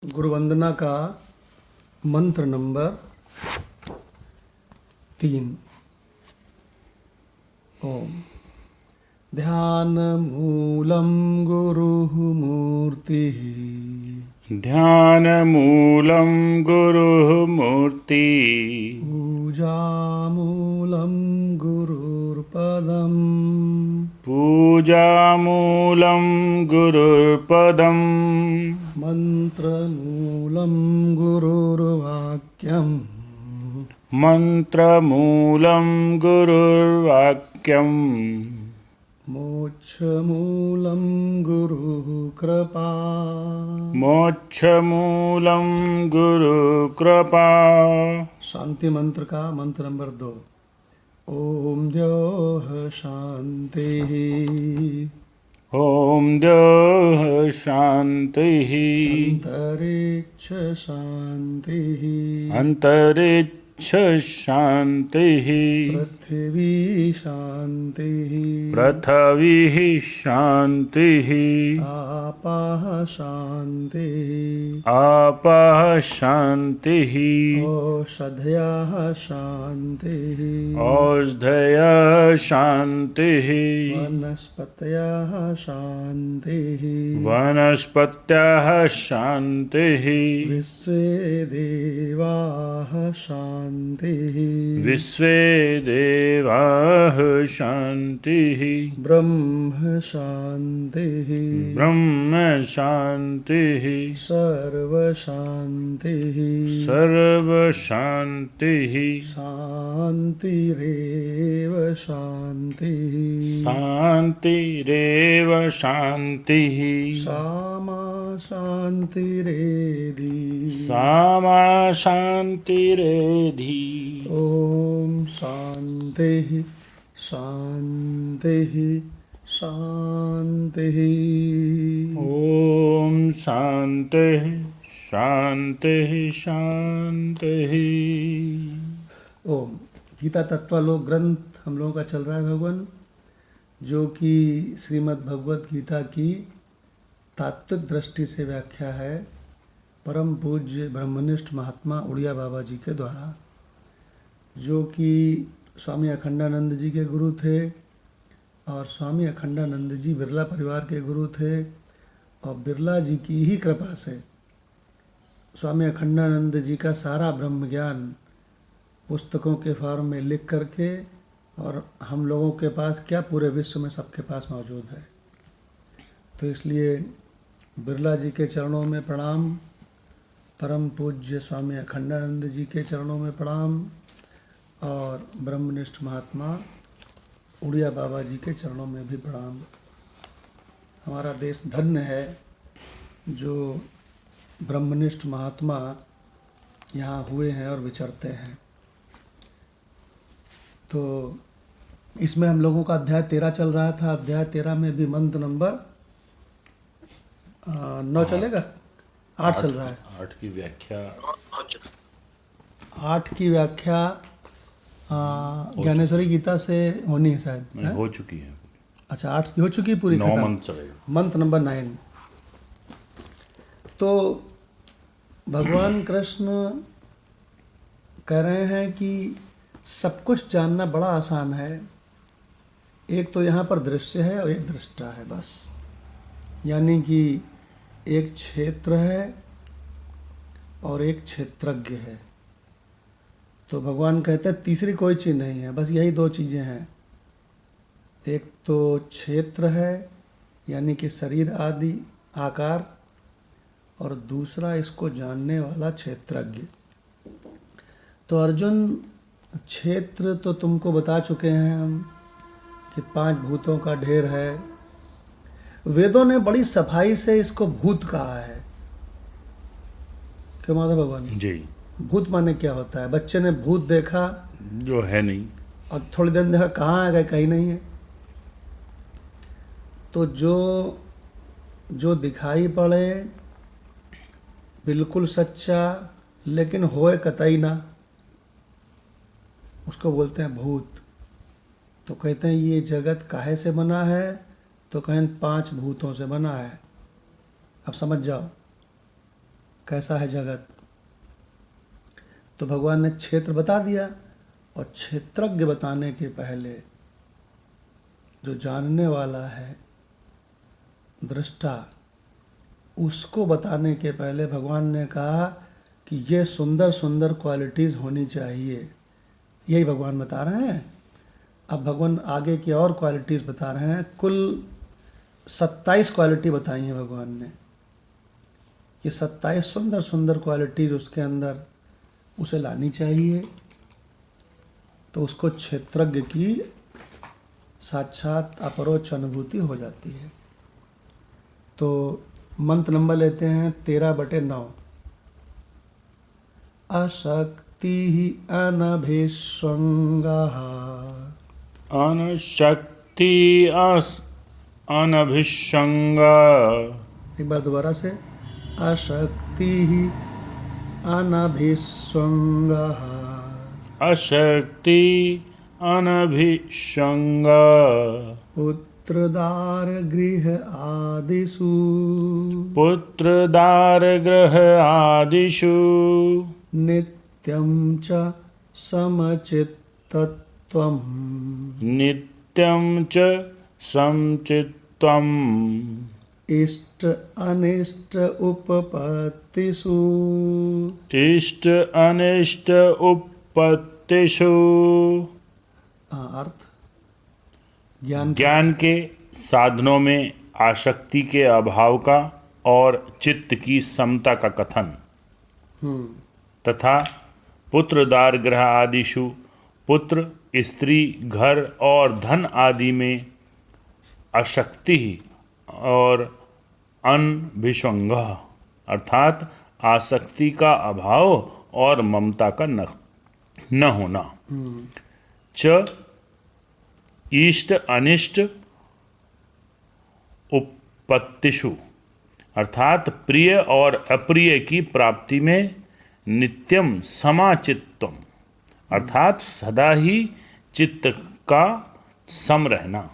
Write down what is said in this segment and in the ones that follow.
गुरु वंदना का मंत्र नंबर 3। ओम ध्यान मूलम गुरुः मूर्तिः ध्यानमूलं गुरुः मूर्ति पूजा मूलम गुरुर्पदम् पूजामूलं गुरुर्पदम् मंत्र मूलम गुरुर्वाक्यम् मन्त्रमूलं गुरुर्वाक्यम् मोक्ष मूलम गुरुः कृपा। मोक्षमूलं गुरुकृपा। शांति मंत्र का मंत्र नंबर 2। ओम द्योः शांतिः ॐ द्यौः शान्तिः अंतरिक्ष शांतिः अन्तरिक्ष शान्तिः पृथ्वी शांतिः पृथिवीः शान्तिः आपाः शांतिः आपः शान्तिः औषधयः शांतिः औषधयः शान्तिः वनस्पतयः शांतिः वनस्पतयः शान्तिः विश्वे देवाः शांतिः विश्वे देवाः शान्तिः ब्रह्म शांतिः ब्रह्म शान्तिः सर्व शांतिः सर्व शान्तिः शांतिरेव शांतिः शान्तिरेव शान्तिः सामा शांतिरेधि सामा शान्तिरेधि ओम शांतिः शांतिः शांतिः। ॐ शान्तिः शान्तिः शान्तिः। ओम गीता तत्वालोक ग्रंथ हम लोगों का चल रहा है भगवान, जो कि श्रीमद् भगवत गीता की तात्विक दृष्टि से व्याख्या है परम पूज्य ब्रह्मनिष्ठ महात्मा उड़िया बाबा जी के द्वारा, जो कि स्वामी अखंडानंद जी के गुरु थे और स्वामी अखंडानंद जी बिरला परिवार के गुरु थे। और बिरला जी की ही कृपा से स्वामी अखंडानंद जी का सारा ब्रह्म ज्ञान पुस्तकों के फॉर्म में लिख करके और हम लोगों के पास क्या पूरे विश्व में सबके पास मौजूद है। तो इसलिए बिरला जी के चरणों में प्रणाम, परम पूज्य स्वामी अखंडानंद जी के चरणों में प्रणाम और ब्रह्मनिष्ठ महात्मा उड़िया बाबा जी के चरणों में भी प्रणाम। हमारा देश धन्य है जो ब्रह्मनिष्ठ महात्मा यहाँ हुए हैं और विचरते हैं। तो इसमें हम लोगों का अध्याय 13 चल रहा था। अध्याय 13 में भी मंत्र नंबर 9 चलेगा, 8 चल रहा है। 8 की व्याख्या 8 की व्याख्या ज्ञानेश्वरी गीता से होनी है शायद, है? हो चुकी है। अच्छा 8 की हो चुकी है पूरी 9 खत्म। मंत्र चलेगा। मंत्र नंबर 9। तो भगवान कृष्ण कह रहे हैं कि सब कुछ जानना बड़ा आसान है। एक तो यहाँ पर दृश्य है और एक दृष्टा है, बस। यानी कि एक क्षेत्र है और एक क्षेत्रज्ञ है। तो भगवान कहते हैं तीसरी कोई चीज़ नहीं है, बस यही 2 चीज़ें हैं। एक तो क्षेत्र है यानी कि शरीर आदि आकार, और दूसरा इसको जानने वाला क्षेत्रज्ञ। तो अर्जुन क्षेत्र तो तुमको बता चुके हैं हम कि 5 भूतों का ढेर है। वेदों ने बड़ी सफाई से इसको भूत कहा है। क्यों माधव भगवान? जी। भूत माने क्या होता है? बच्चे ने भूत देखा जो है नहीं, और थोड़ी देर देखा कहाँ है, कहीं नहीं है। तो जो दिखाई पड़े बिल्कुल सच्चा लेकिन होए कतई ना, उसको बोलते हैं भूत। तो कहते हैं ये जगत काहे से बना है? तो कहें 5 भूतों से बना है। अब समझ जाओ। कैसा है जगत। तो भगवान ने क्षेत्र बता दिया, और क्षेत्रज्ञ बताने के पहले जो जानने वाला है, दृष्टा, उसको बताने के पहले भगवान ने कहा कि ये सुंदर सुंदर क्वालिटीज़ होनी चाहिए। यही भगवान बता रहे हैं। अब भगवान आगे की और क्वालिटीज़ बता रहे हैं। कुल 27 क्वालिटी बताई हैं भगवान ने। ये 27 सुंदर सुंदर क्वालिटीज़ उसके अंदर उसे लानी चाहिए, तो उसको क्षेत्रज्ञ की साक्षात अपरोक्ष अनुभूति हो जाती है। तो मंत्र नंबर लेते हैं 13/9। अशक्ति अनभिष्वङ्गः। अनशक्ति अनभिसंग। एक बार दोबारा से। अशक्ति अनभिष्वङ्गः। अशक्ति अनभिसंग। पुत्रदार गृह आदिषु। पुत्रदार गृह आदिषु। नित्यं च समचित्तत्वम्। नित्यं च समचित्तम्। इष्ट अनिष्ट उपपत्तिषु। इष्ट अनिष्ट उपपत्तिषु। अर्थ ज्ञान ज्ञान के साधनों में आसक्ति के अभाव का और चित्त की समता का कथन तथा पुत्रदार गृह आदिषु, पुत्र, स्त्री, घर और धन आदि में अशक्ति और अनभिसंग अर्थात आसक्ति का अभाव और ममता का न होना। च इष्ट अनिष्ट उपपत्तिषु अर्थात प्रिय और अप्रिय की प्राप्ति में नित्यम समाचित्तम अर्थात सदा ही चित्त का सम रहना।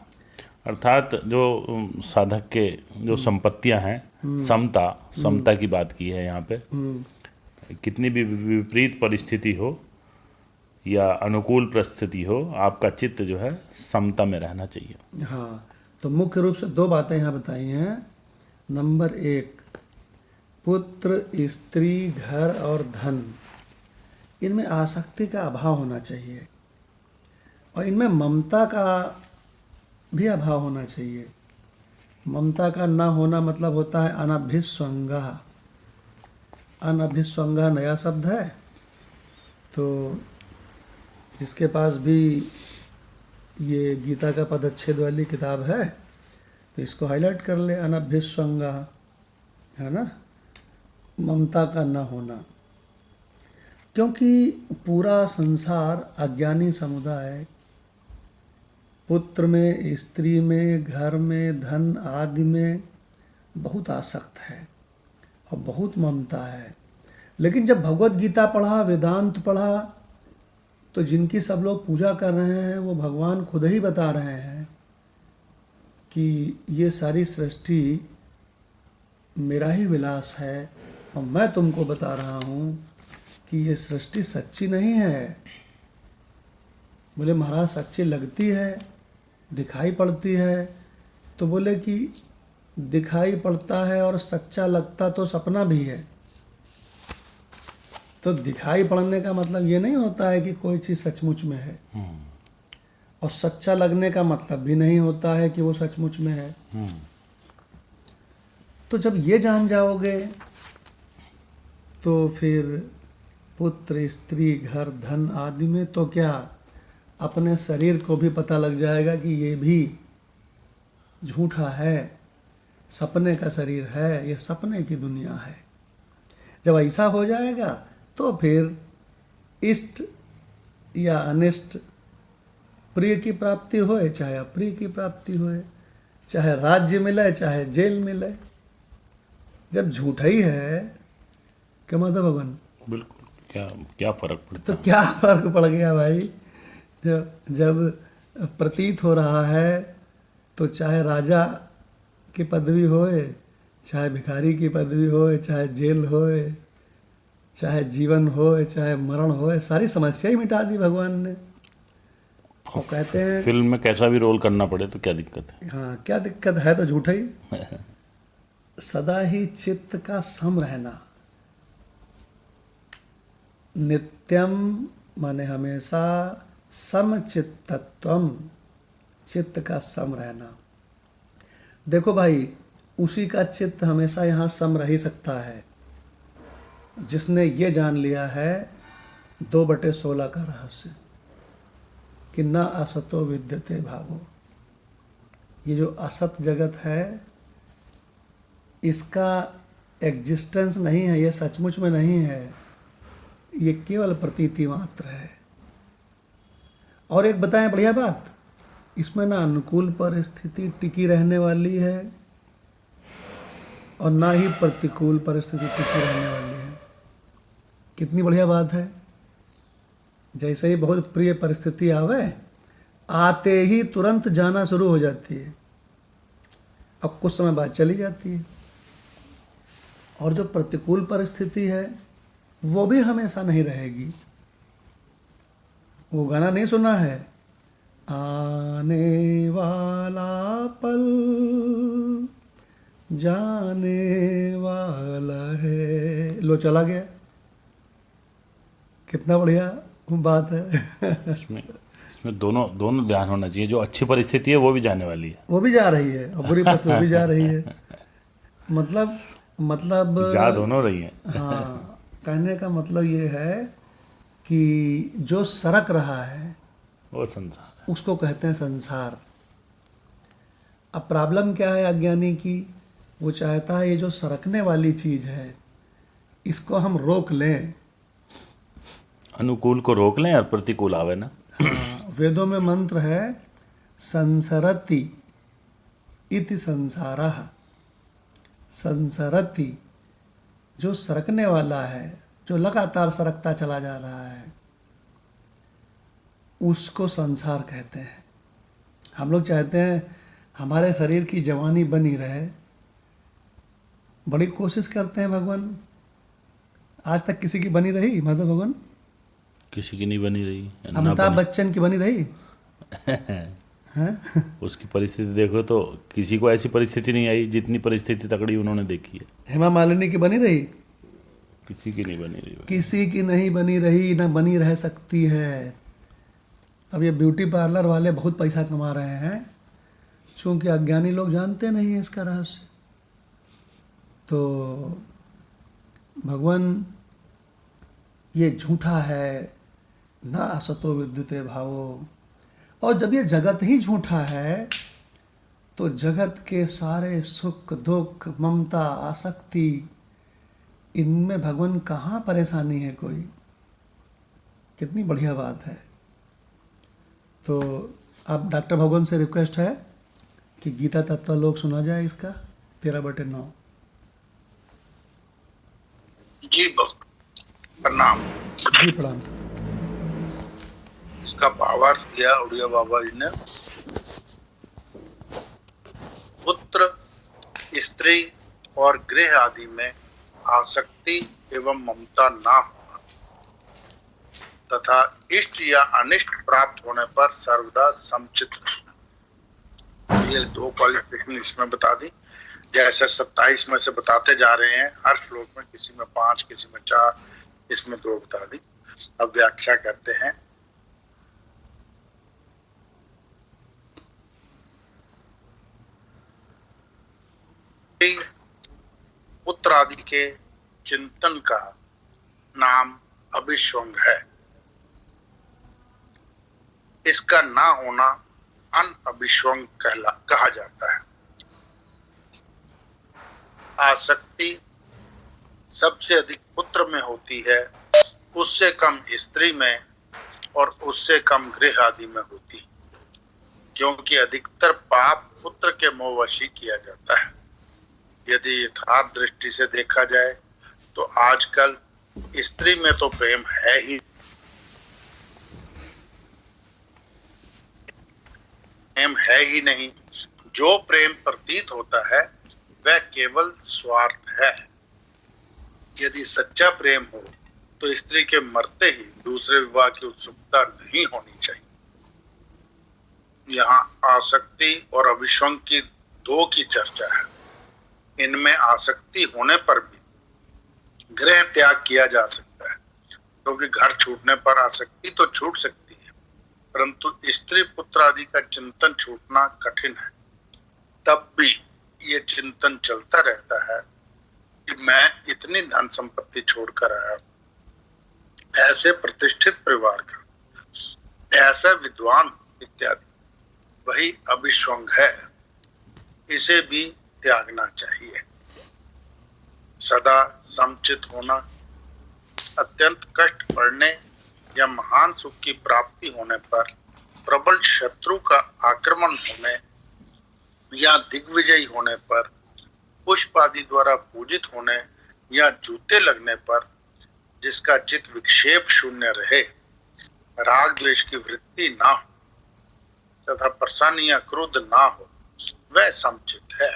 अर्थात जो साधक के जो संपत्तियां हैं, समता की बात की है यहाँ पे। कितनी भी विपरीत परिस्थिति हो या अनुकूल परिस्थिति हो, आपका चित्त जो है समता में रहना चाहिए। हाँ, तो मुख्य रूप से 2 बातें यहाँ बताई हैं। नंबर 1, पुत्र, स्त्री, घर और धन, इनमें आसक्ति का अभाव होना चाहिए, और इनमें ममता का भी अभाव होना चाहिए। ममता का ना होना मतलब होता है अनभिस्वंगः। अनभिस्वंगः नया शब्द है, तो जिसके पास भी ये गीता का पदच्छेद वाली किताब है तो इसको हाईलाइट कर ले। अनभिस्वंगः है ना, ममता का न होना। क्योंकि पूरा संसार अज्ञानी समुदाय पुत्र में, स्त्री में, घर में, धन आदि में बहुत आसक्त है और बहुत ममता है। लेकिन जब भगवत गीता पढ़ा, वेदांत पढ़ा, तो जिनकी सब लोग पूजा कर रहे हैं वो भगवान खुद ही बता रहे हैं कि ये सारी सृष्टि मेरा ही विलास है, और मैं तुमको बता रहा हूँ कि ये सृष्टि सच्ची नहीं है। बोले महाराज सच्ची लगती है, दिखाई पड़ती है। तो बोले कि दिखाई पड़ता है और सच्चा लगता तो सपना भी है। तो दिखाई पड़ने का मतलब ये नहीं होता है कि कोई चीज़ सचमुच में है, और सच्चा लगने का मतलब भी नहीं होता है कि वो सचमुच में है। तो जब ये जान जाओगे तो फिर पुत्र, स्त्री, घर, धन आदि में तो क्या, अपने शरीर को भी पता लग जाएगा कि ये भी झूठा है, सपने का शरीर है, ये सपने की दुनिया है। जब ऐसा हो जाएगा तो फिर इष्ट या अनिष्ट, प्रिय की प्राप्ति होए चाहे अप्रिय की प्राप्ति होए, चाहे राज्य मिले चाहे जेल मिले, जब झूठा ही है, क्या मतलब भगवान? बिल्कुल, क्या फर्क पड़ता तो क्या फर्क पड़ गया भाई? जब प्रतीत हो रहा है तो चाहे राजा की पदवी होए, चाहे भिखारी की पदवी होए, चाहे जेल होए, चाहे जीवन हो चाहे मरण हो, सारी समस्या ही मिटा दी भगवान ने। वो कहते हैं फिल्म में कैसा भी रोल करना पड़े तो क्या दिक्कत है। हाँ, क्या दिक्कत है, तो झूठा ही। सदा ही चित्त का सम रहना, नित्यम माने हमेशा, समचित्तत्वम चित्त का सम रहना। देखो भाई, उसी का चित्त हमेशा यहाँ सम रह ही सकता है जिसने ये जान लिया है 2/16 का रहस्य कि न असतो विद्यते भावो। ये जो असत जगत है इसका एग्जिस्टेंस नहीं है, ये सचमुच में नहीं है, ये केवल प्रतीति मात्र है। और एक बताएं बढ़िया बात, इसमें ना अनुकूल परिस्थिति टिकी रहने वाली है और ना ही प्रतिकूल परिस्थिति टिकी रहने वाली है। कितनी बढ़िया बात है। जैसे ही बहुत प्रिय परिस्थिति आवे, आते ही तुरंत जाना शुरू हो जाती है, अब कुछ समय बाद चली जाती है। और जो प्रतिकूल परिस्थिति है वो भी हमेशा नहीं रहेगी। वो गाना नहीं सुना है, आने वाला पल जाने वाला है, लो चला गया। कितना बढ़िया बात है। इसमें दोनों ध्यान होना चाहिए। जो अच्छी परिस्थिति है वो भी जाने वाली है, वो भी जा रही है, और बुरी परिस्थिति वो भी जा रही है। मतलब जा दोनों रही है। हाँ, कहने का मतलब ये है कि जो सरक रहा है वो संसार है। उसको कहते हैं संसार। अब प्रॉब्लम क्या है अज्ञानी की, वो चाहता है ये जो सरकने वाली चीज है इसको हम रोक लें। अनुकूल को रोक लें और प्रतिकूल आवे ना। हाँ, वेदों में मंत्र है संसरति इति संसारः। संसरति, जो सरकने वाला है, जो लगातार सरकता चला जा रहा है, उसको संसार कहते हैं। हम लोग चाहते हैं हमारे शरीर की जवानी बनी रहे, बड़ी कोशिश करते हैं भगवान। आज तक किसी की बनी रही माधव भगवान? किसी की नहीं बनी रही। ना अमिताभ बनी। बच्चन की बनी रही हैं? उसकी परिस्थिति देखो तो किसी को ऐसी परिस्थिति नहीं आई जितनी परिस्थिति तकड़ी उन्होंने देखी है। हेमा मालिनी की बनी रही? किसी की नहीं बनी रही। किसी की नहीं बनी रही, ना बनी रह सकती है। अब ये ब्यूटी पार्लर वाले बहुत पैसा कमा रहे हैं, चूंकि अज्ञानी लोग जानते नहीं है इसका रहस्य। तो भगवान ये झूठा है, ना असतो विद्युते भावो। और जब ये जगत ही झूठा है तो जगत के सारे सुख दुख ममता आसक्ति, इनमें भगवान कहाँ परेशानी है कोई। कितनी बढ़िया बात है। तो अब डॉक्टर भगवान से रिक्वेस्ट है कि गीता तत्वलोक सुना जाए इसका 13/9। जी प्रणाम। जी प्रणाम। इसका भावार्थ किया उड़िया बाबा जी ने। पुत्र, स्त्री और गृह आदि में आसक्ति एवं ममता ना होना तथा इष्ट या अनिष्ट प्राप्त होने पर सर्वदा समचित रहना, ये 2 क्वालिफिकेशन इसमें बता दी। जैसे 27 में से बताते जा रहे हैं, हर श्लोक में किसी में 5 किसी में 4, इसमें 2 बता दी। अब व्याख्या करते हैं। पुत्र आदि के चिंतन का नाम अभिष्वंग है। इसका ना होना अनअभिष्वंग कहा जाता है। आसक्ति सबसे अधिक पुत्र में होती है, उससे कम स्त्री में और उससे कम गृह आदि में होती, क्योंकि अधिकतर पाप पुत्र के मोहवशी किया जाता है। यदि यथार्थ दृष्टि से देखा जाए तो आजकल स्त्री में तो प्रेम है ही नहीं। जो प्रेम प्रतीत होता है वह केवल स्वार्थ है। यदि सच्चा प्रेम हो तो स्त्री के मरते ही दूसरे विवाह की उत्सुकता नहीं होनी चाहिए। यहाँ आसक्ति और अभिष्वंग की दो की चर्चा है। इनमें आसक्ति होने पर भी गृह त्याग किया जा सकता है, क्योंकि घर छूटने पर आसक्ति तो छूट सकती है, परंतु स्त्री पुत्र आदि का चिंतन छूटना कठिन है। तब भी ये चिंतन चलता रहता है कि मैं इतनी धन संपत्ति छोड़कर आया, ऐसे प्रतिष्ठित परिवार का, ऐसा विद्वान इत्यादि, वही अभिष्वंग है, इसे भी त्यागना चाहिए। सदा समुचित होना, अत्यंत कष्ट पड़ने या महान सुख की प्राप्ति होने पर प्रबल शत्रु का आक्रमण होने या दिग्विजयी होने पर, पुष्प आदि द्वारा पूजित होने या जूते लगने पर जिसका चित्त विक्षेप शून्य रहे, राग द्वेष की वृत्ति ना हो तथा प्रसन्न या क्रोध ना हो, वह समुचित है।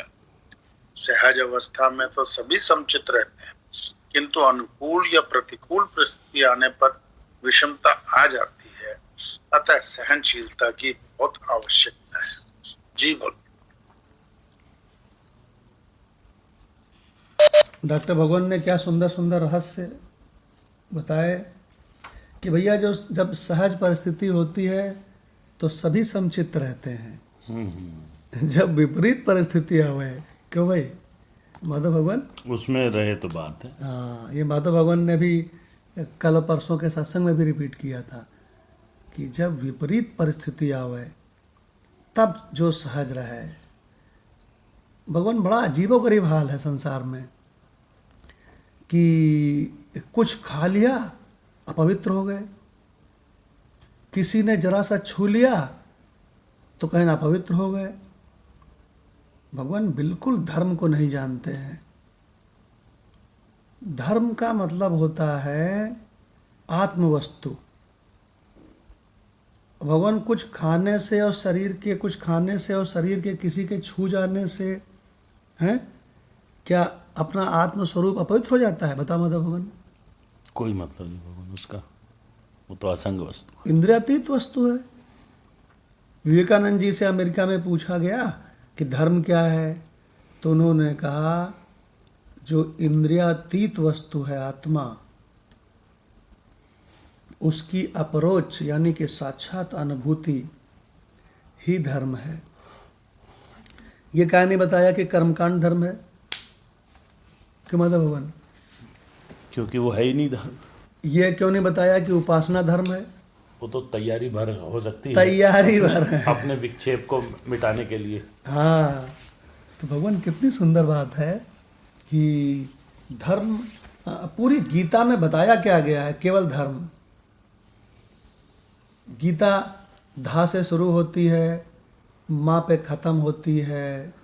सहज अवस्था में तो सभी समुचित रहते हैं, किंतु अनुकूल या प्रतिकूल परिस्थिति आने पर विषमता आ जाती है, अतः सहनशीलता की बहुत आवश्यकता है। जी बोल। डॉक्टर भगवान ने क्या सुंदर सुंदर रहस्य बताए कि भैया जो जब सहज परिस्थिति होती है तो सभी समचित्त रहते हैं, जब विपरीत परिस्थिति आवे, क्यों भाई माधव भगवान उसमें रहे तो बात है। हाँ, ये माधव भगवान ने भी कल परसों के सत्संग में भी रिपीट किया था कि जब विपरीत परिस्थिति आवे तब जो सहज रहे। भगवान बड़ा अजीबोगरीब हाल है संसार में कि कुछ खा लिया अपवित्र हो गए, किसी ने जरा सा छू लिया तो कहीं अपवित्र हो गए। भगवान बिल्कुल धर्म को नहीं जानते हैं। धर्म का मतलब होता है आत्मवस्तु। भगवान कुछ खाने से और शरीर के कुछ खाने से और शरीर के किसी के छू जाने से हैं क्या अपना आत्मस्वरूप अपवित्र हो जाता है? बताओ माधव भगवान। कोई मतलब नहीं भगवान उसका, वो तो असंग वस्तु है, इंद्रियातीत वस्तु है। विवेकानंद जी से अमेरिका में पूछा गया कि धर्म क्या है, तो उन्होंने कहा जो इंद्रियातीत वस्तु है आत्मा, उसकी अपरोक्ष यानी कि साक्षात अनुभूति ही धर्म है। ये क्या नहीं बताया कि कर्मकांड धर्म है? क्यों माधव भगवान? क्योंकि वो है ही नहीं धर्म। ये क्यों नहीं बताया कि उपासना धर्म है? वो तो तैयारी भर हो सकती है, तैयारी भर है अपने विक्षेप को मिटाने के लिए। हाँ, तो भगवान कितनी सुंदर बात है कि धर्म पूरी गीता में बताया क्या गया है। केवल धर्म, गीता धा से शुरू होती है, माँ पे ख़त्म होती है,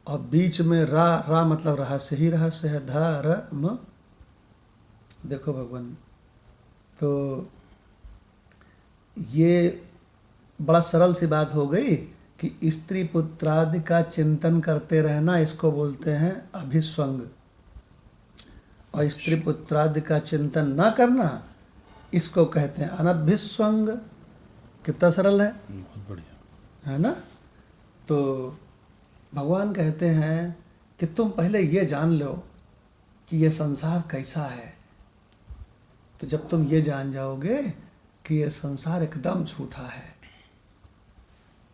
और बीच में रा मतलब रहस्य ही रहस्य है, धर्म। देखो भगवान, तो ये बड़ा सरल सी बात हो गई कि स्त्री पुत्रादि का चिंतन करते रहना, इसको बोलते हैं अभिस्वंग, और स्त्री पुत्रादि का चिंतन न करना, इसको कहते हैं अनभिस्वंग। कितना सरल है, बहुत बढ़िया है ना? तो भगवान कहते हैं कि तुम पहले ये जान लो कि ये संसार कैसा है। तो जब तुम ये जान जाओगे कि ये संसार एकदम झूठा है,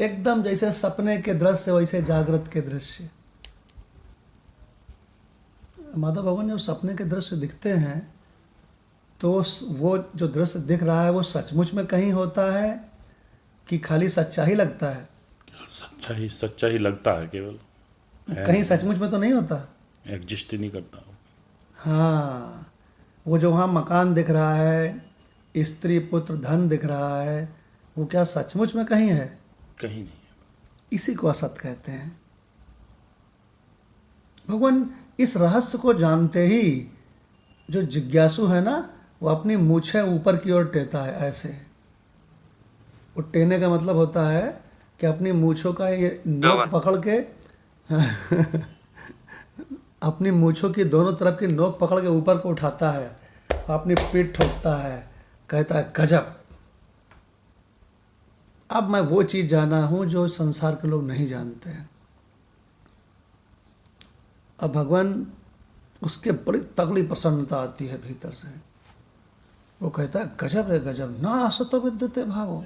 एकदम जैसे सपने के दृश्य वैसे जागृत के दृश्य। माधव भगवान जब सपने के दृश्य दिखते हैं तो वो जो दृश्य दिख रहा है वो सचमुच में कहीं होता है कि खाली सच्चा ही लगता है? सच्चा ही लगता है, केवल कहीं सचमुच में तो नहीं होता, एग्जिस्ट ही नहीं करता। हाँ, वो जो वहाँ मकान दिख रहा है, स्त्री पुत्र धन दिख रहा है, वो क्या सचमुच में कहीं है? कहीं नहीं। इसी को असत कहते हैं। भगवान इस रहस्य को जानते ही जो जिज्ञासु है ना, वो अपनी मूछें ऊपर की ओर टेता है ऐसे। वो टेने का मतलब होता है कि अपनी मूछों का ये नोक पकड़ के अपनी मूछों की दोनों तरफ की नोक पकड़ के ऊपर को उठाता है अपनी पीठ ठोकता है, कहता है गजब। अब मैं वो चीज़ जाना हूँ जो संसार के लोग नहीं जानते हैं। अब भगवान उसके बड़ी तगड़ी प्रसन्नता आती है भीतर से। वो कहता है गजब है गजब, ना असतो विद्यते भावो।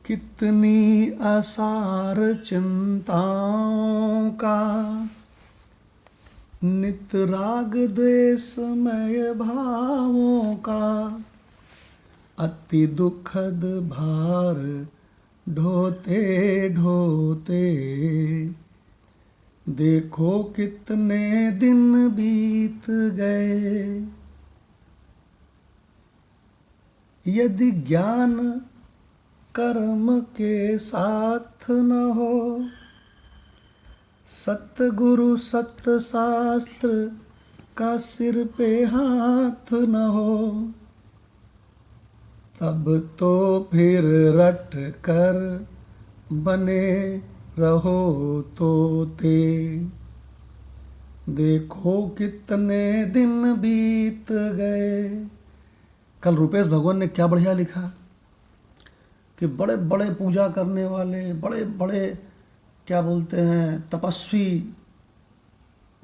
कितनी असार चिंताओं का नित राग द्वेषमय भावों का अति दुखद भार ढोते ढोते देखो कितने दिन बीत गए। यदि ज्ञान कर्म के साथ न हो, सतगुरु सत्य शास्त्र का सिर पे हाथ न हो, तब तो फिर रट कर बने रहो तोते। देखो कितने दिन बीत गए। कल रुपेश भगवान ने क्या बढ़िया लिखा कि बड़े बड़े पूजा करने वाले, बड़े बड़े क्या बोलते हैं तपस्वी,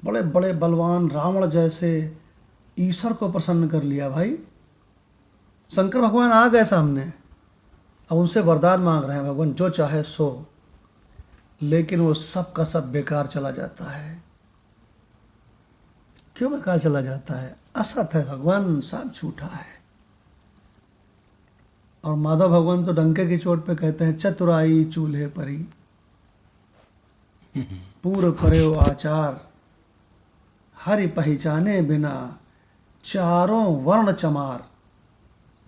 बड़े बड़े बलवान रावण जैसे ईश्वर को प्रसन्न कर लिया। भाई शंकर भगवान आ गए सामने, अब उनसे वरदान मांग रहे हैं भगवान जो चाहे सो, लेकिन वो सब का सब बेकार चला जाता है। क्यों बेकार चला जाता है? असत है भगवान, सब झूठा है। और माधव भगवान तो डंके की चोट पे कहते हैं चतुराई चूल्हे परी, पूर्व पर्यो आचार, हरि पहचाने बिना चारों वर्ण चमार।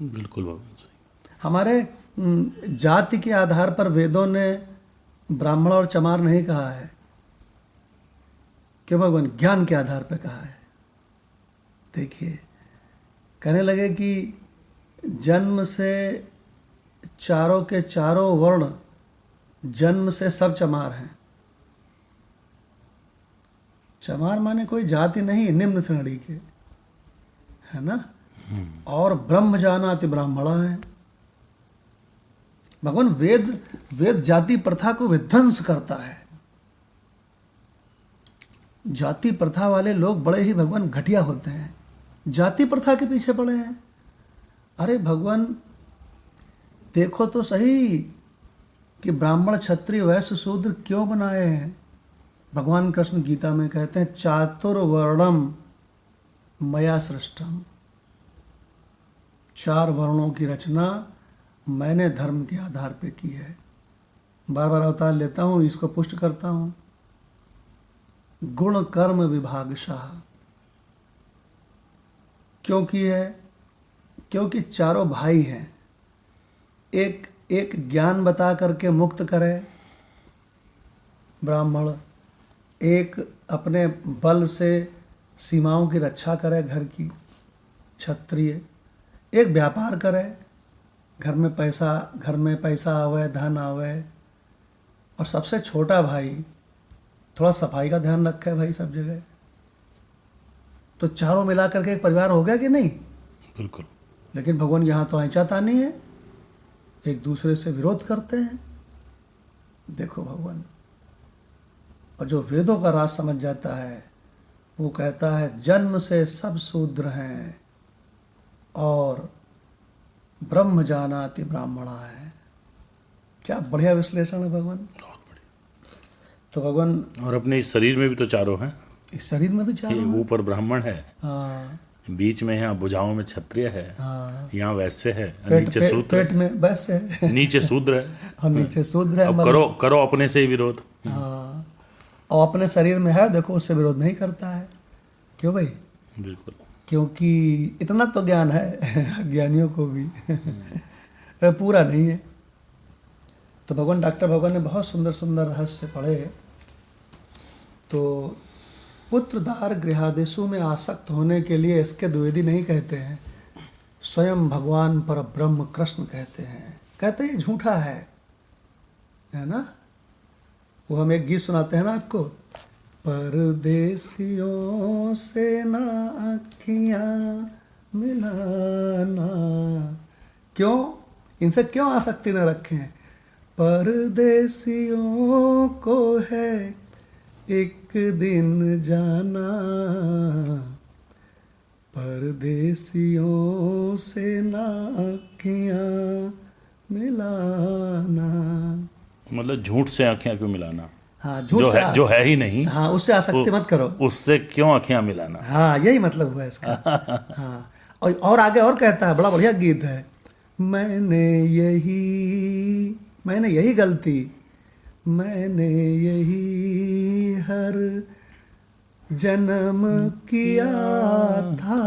बिल्कुल भगवान सही। हमारे जाति के आधार पर वेदों ने ब्राह्मण और चमार नहीं कहा है। क्यों भगवान? ज्ञान के आधार पर कहा है। देखिए, कहने लगे कि जन्म से चारों के चारों वर्ण, जन्म से सब चमार हैं। चमार माने कोई जाति नहीं, निम्न श्रेणी के, है ना। और ब्रह्म जानाति ब्राह्मणा है। भगवान वेद जाति प्रथा को विध्वंस करता है। जाति प्रथा वाले लोग बड़े ही भगवान घटिया होते हैं, जाति प्रथा के पीछे पड़े हैं। अरे भगवान देखो तो सही कि ब्राह्मण क्षत्रिय वैश्य शूद्र क्यों बनाए हैं। भगवान कृष्ण गीता में कहते हैं चातुर्वर्णम मया सृष्टम, चार वर्णों की रचना मैंने धर्म के आधार पे की है। बार बार अवतार लेता हूँ, इसको पुष्ट करता हूँ। गुण कर्म विभागशाह क्यों की है? क्योंकि चारों भाई हैं। एक ज्ञान बता करके मुक्त करे ब्राह्मण, एक अपने बल से सीमाओं की रक्षा करे घर की क्षत्रिय, एक व्यापार करे, घर में पैसा आवे, धन आवे, और सबसे छोटा भाई थोड़ा सफाई का ध्यान रखे भाई सब जगह। तो चारों मिला करके एक परिवार हो गया कि नहीं? बिल्कुल। लेकिन भगवान यहाँ तो ऐंचातानी है, एक दूसरे से विरोध करते हैं। देखो भगवान, और जो वेदों का राज समझ जाता है वो कहता है जन्म से सब शूद्र हैं और ब्रह्म जानाति ब्राह्मणा है। क्या बढ़िया विश्लेषण है भगवान। बहुत बढ़िया। तो भगवान, और अपने इस शरीर में भी तो चारों हैं। इस शरीर में भी चारों हैं। ऊपर ब्राह्मण है, हाँ, बीच में यहाँ भुजाओं में क्षत्रिय है, हाँ, यहाँ वैश्य है, नीचे शूद्र, पेट में वैश्य है, नीचे शूद्र है, और नीचे शूद्र है। अब करो अपने से ही विरोध। हाँ, और अपने शरीर में है, देखो उससे विरोध नहीं करता है। क्यों भाई? बिल्कुल। क्योंकि इतना तो ज्ञान है ज्ञानियों को भी पूरा नहीं है। तो भगवान डॉक्टर भगवान ने बहुत सुंदर सुंदर रहस्य पढ़े। तो पुत्रधार गृहादेशों में आसक्त होने के लिए इसके द्विवेदी नहीं कहते हैं, स्वयं भगवान पर ब्रह्म कृष्ण कहते हैं। कहते हैं झूठा है ना। वो हम एक गीत सुनाते हैं ना आपको परदेसियों से ना अखियां मिलाना। क्यों? इनसे क्यों आसक्ति न रखें? परदेसियों को है एक दिन जाना, परदेसियों से ना अखियां मिलाना। मतलब झूठ से आंखें क्यों मिलाना? हाँ, झूठ से जो है ही नहीं, हाँ, उससे आसक्ति मत करो। उससे क्यों आंखें मिलाना? हाँ, यही मतलब हुआ इसका। हाँ, और आगे और कहता है, बड़ा बढ़िया गीत है। मैंने यही गलती, मैंने यही हर जन्म किया था,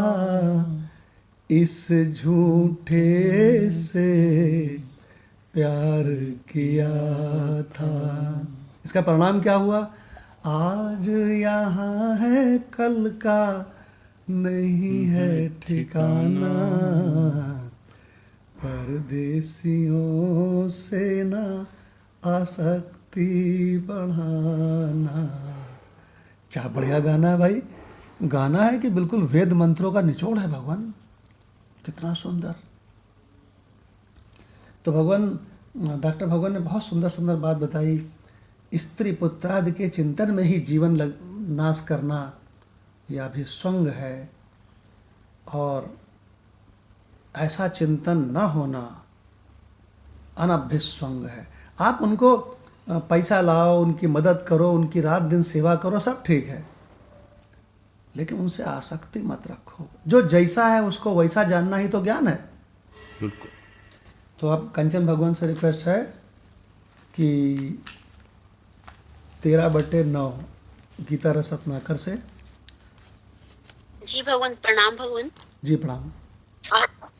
इस झूठे से प्यार किया था। इसका परिणाम क्या हुआ? आज यहाँ है, कल का नहीं है ठिकाना, परदेसियों से ना आसक्ति बढ़ाना। क्या बढ़िया गाना है भाई। गाना है कि बिल्कुल वेद मंत्रों का निचोड़ है भगवान। कितना सुंदर। तो डॉक्टर भगवान ने बहुत सुंदर सुंदर बात बताई। स्त्री पुत्रादि के चिंतन में ही जीवन नाश करना यह भी स्वंग है, और ऐसा चिंतन न होना अनभ्यस्वंग है। आप उनको पैसा लाओ, उनकी मदद करो, उनकी रात दिन सेवा करो, सब ठीक है, लेकिन उनसे आसक्ति मत रखो। जो जैसा है उसको वैसा जानना ही तो ज्ञान है। बिल्कुल। तो अब कंचन भगवान से रिक्वेस्ट है कि 13/9 गीता रस रत्नाकर से। जी भगवान, प्रणाम भगवान। जी प्रणाम।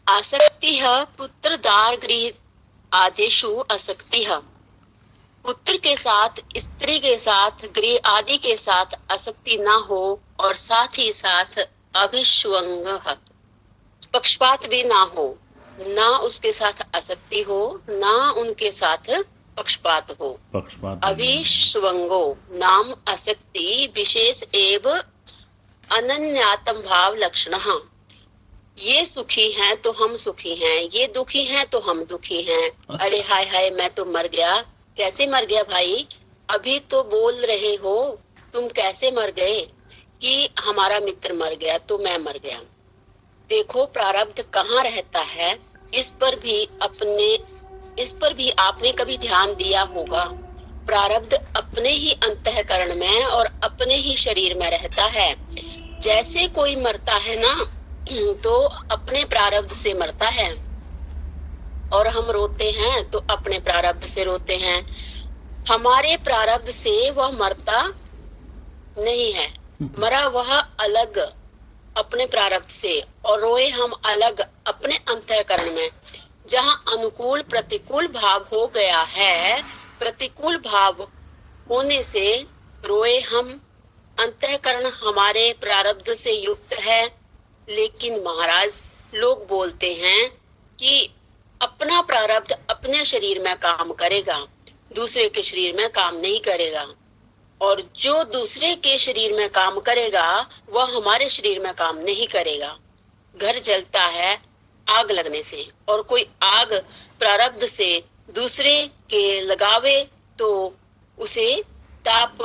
आसक्ति है पुत्र दार गृह आदेशु आसक्ति है। पुत्र के साथ, स्त्री के साथ, गृह आदि के साथ आसक्ति ना हो, और साथ ही साथ अभिष्वंग है, पक्षपात भी ना हो। ना उसके साथ आसक्ति हो, ना उनके साथ पक्षपात हो। पक्षपात अभिष्वंगो नाम आसक्ति विशेष एव अनन्यातम भाव लक्षण। ये सुखी हैं तो हम सुखी हैं, ये दुखी हैं तो हम दुखी हैं। अरे हाय हाय, मैं तो मर गया। कैसे मर गया भाई? अभी तो बोल रहे हो, तुम कैसे मर गए? कि हमारा मित्र मर गया तो मैं मर गया। देखो प्रारब्ध कहाँ रहता है, इस पर भी आपने कभी ध्यान दिया होगा। प्रारब्ध अपने ही अंतःकरण में और अपने ही शरीर में रहता है। जैसे कोई मरता है ना, तो अपने प्रारब्ध से मरता है, और हम रोते हैं तो अपने प्रारब्ध से रोते हैं। हमारे प्रारब्ध से वह मरता नहीं है, मरा वह अलग अपने प्रारब्ध से, और रोए हम अलग अपने अंतःकरण में। जहाँ अनुकूल प्रतिकूल भाव हो गया है, प्रतिकूल भाव होने से रोए हम। अंतःकरण हमारे प्रारब्ध से युक्त है, लेकिन महाराज लोग बोलते हैं कि अपना प्रारब्ध अपने शरीर में काम करेगा, दूसरे के शरीर में काम नहीं करेगा। और जो दूसरे के शरीर में काम करेगा वह हमारे शरीर में काम नहीं करेगा। घर जलता है आग लगने से, और कोई आग प्रारब्ध से दूसरे के लगावे तो उसे ताप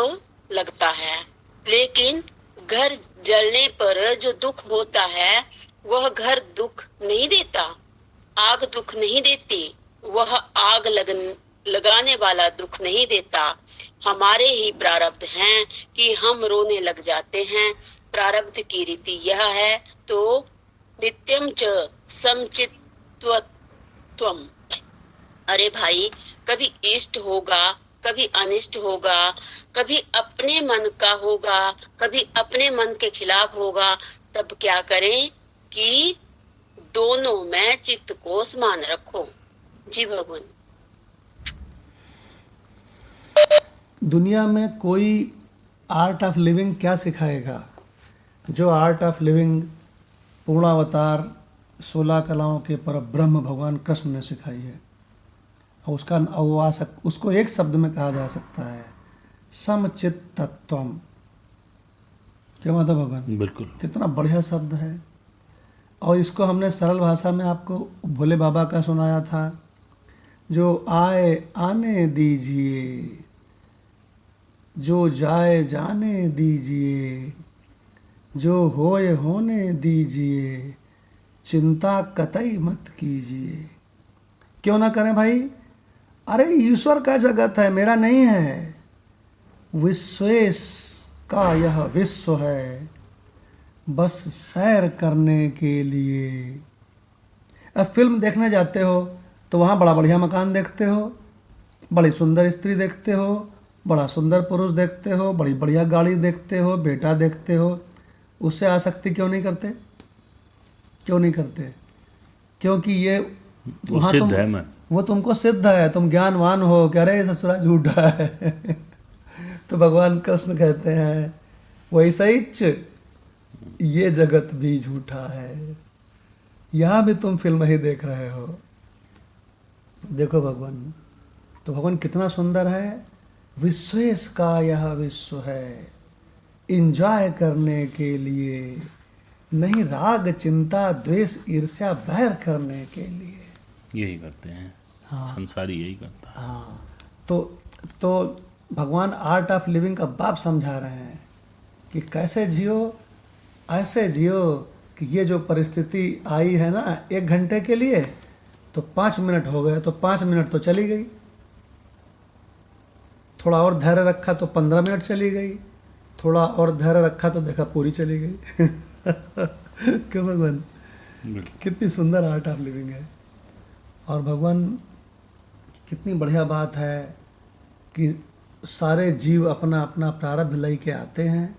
लगता है, लेकिन घर जलने पर जो दुख होता है वह घर दुख नहीं देता, आग दुख नहीं देती, वह आग लगाने वाला दुख नहीं देता। हमारे ही प्रारब्ध हैं कि हम रोने लग जाते हैं। प्रारब्ध की रीति यह है। तो नित्यम च समचित्वत्वम। अरे भाई, कभी इष्ट होगा, कभी अनिष्ट होगा, कभी अपने मन का होगा, कभी अपने मन के खिलाफ होगा। तब क्या करें कि दोनों में चित्त को समान रखो। जी भगवान। दुनिया में कोई आर्ट ऑफ लिविंग क्या सिखाएगा? जो आर्ट ऑफ लिविंग पूर्णावतार 16 कलाओं के परब्रह्म भगवान कृष्ण ने सिखाई है, और उसको एक शब्द में कहा जा सकता है समचित्तत्वम। क्या माता भगवान, बिल्कुल। कितना बढ़िया शब्द है। और इसको हमने सरल भाषा में आपको भोले बाबा का सुनाया था, जो आए आने दीजिए, जो जाए जाने दीजिए, जो होए होने दीजिए, चिंता कतई मत कीजिए। क्यों ना करें भाई? अरे ईश्वर का जगत है, मेरा नहीं है। विश्वेश का यह विश्व है, बस सैर करने के लिए। अब फिल्म देखने जाते हो तो वहाँ बड़ा बढ़िया मकान देखते हो, बड़ी सुंदर स्त्री देखते हो, बड़ा सुंदर पुरुष देखते हो, बड़ी बढ़िया गाड़ी देखते हो, बेटा देखते हो। उससे आसक्ति क्यों नहीं करते? क्यों नहीं करते? क्योंकि ये वहाँ सिद्ध है। मैं वो तुमको सिद्ध है, तुम ज्ञानवान हो, कह रहे ससुरा झूठा है। तो भगवान कृष्ण कहते हैं वैसा ही ये जगत भी झूठा है। यहाँ भी तुम फिल्म ही देख रहे हो। देखो भगवान, तो भगवान कितना सुंदर है। विश्वेश का यह विश्व है, इंजॉय करने के लिए, नहीं राग चिंता द्वेष ईर्ष्या बैर करने के लिए। यही करते हैं। हाँ। संसारी यही करता है। हाँ, तो भगवान आर्ट ऑफ लिविंग का बाप समझा रहे हैं कि कैसे जियो, ऐसे जियो कि ये जो परिस्थिति आई है ना 1 घंटे के लिए, तो 5 मिनट हो गए तो 5 मिनट तो चली गई, थोड़ा और धैर्य रखा तो 15 मिनट चली गई, थोड़ा और धैर्य रखा तो देखा पूरी चली गई। क्यों भगवान? कितनी सुंदर आर्ट ऑफ लिविंग है। और भगवान कितनी बढ़िया बात है कि सारे जीव अपना अपना प्रारब्ध लेके आते हैं,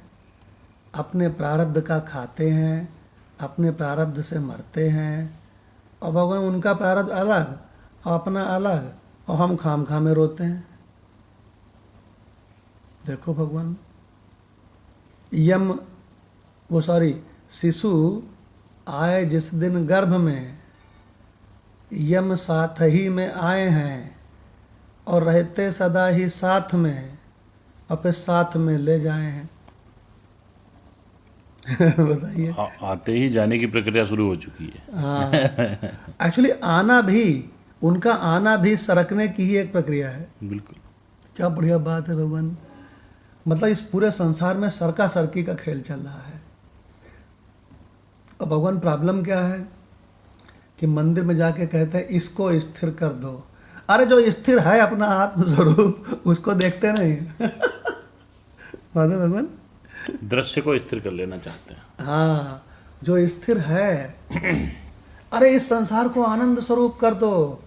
अपने प्रारब्ध का खाते हैं, अपने प्रारब्ध से मरते हैं। और भगवान उनका प्रारब्ध अलग और अपना अलग, और हम खाम खा में रोते हैं। देखो भगवान, शिशु आए जिस दिन गर्भ में, यम साथ ही में आए हैं और रहते सदा ही साथ में, और फिर साथ में ले जाए हैं। बताइए। आते ही जाने की प्रक्रिया शुरू हो चुकी है। हाँ, एक्चुअली आना भी, उनका आना भी सरकने की ही एक प्रक्रिया है। बिल्कुल। क्या बढ़िया बात है भगवान। मतलब इस पूरे संसार में सरका सरकी का खेल चल रहा है। और भगवान प्रॉब्लम क्या है कि मंदिर में जाके कहते हैं इसको स्थिर कर दो। अरे जो स्थिर है अपना आत्मस्वरूप, उसको देखते नहीं। भगवान दृश्य को स्थिर कर लेना चाहते हैं। हाँ, जो स्थिर है, अरे इस संसार को आनंद स्वरूप कर दो।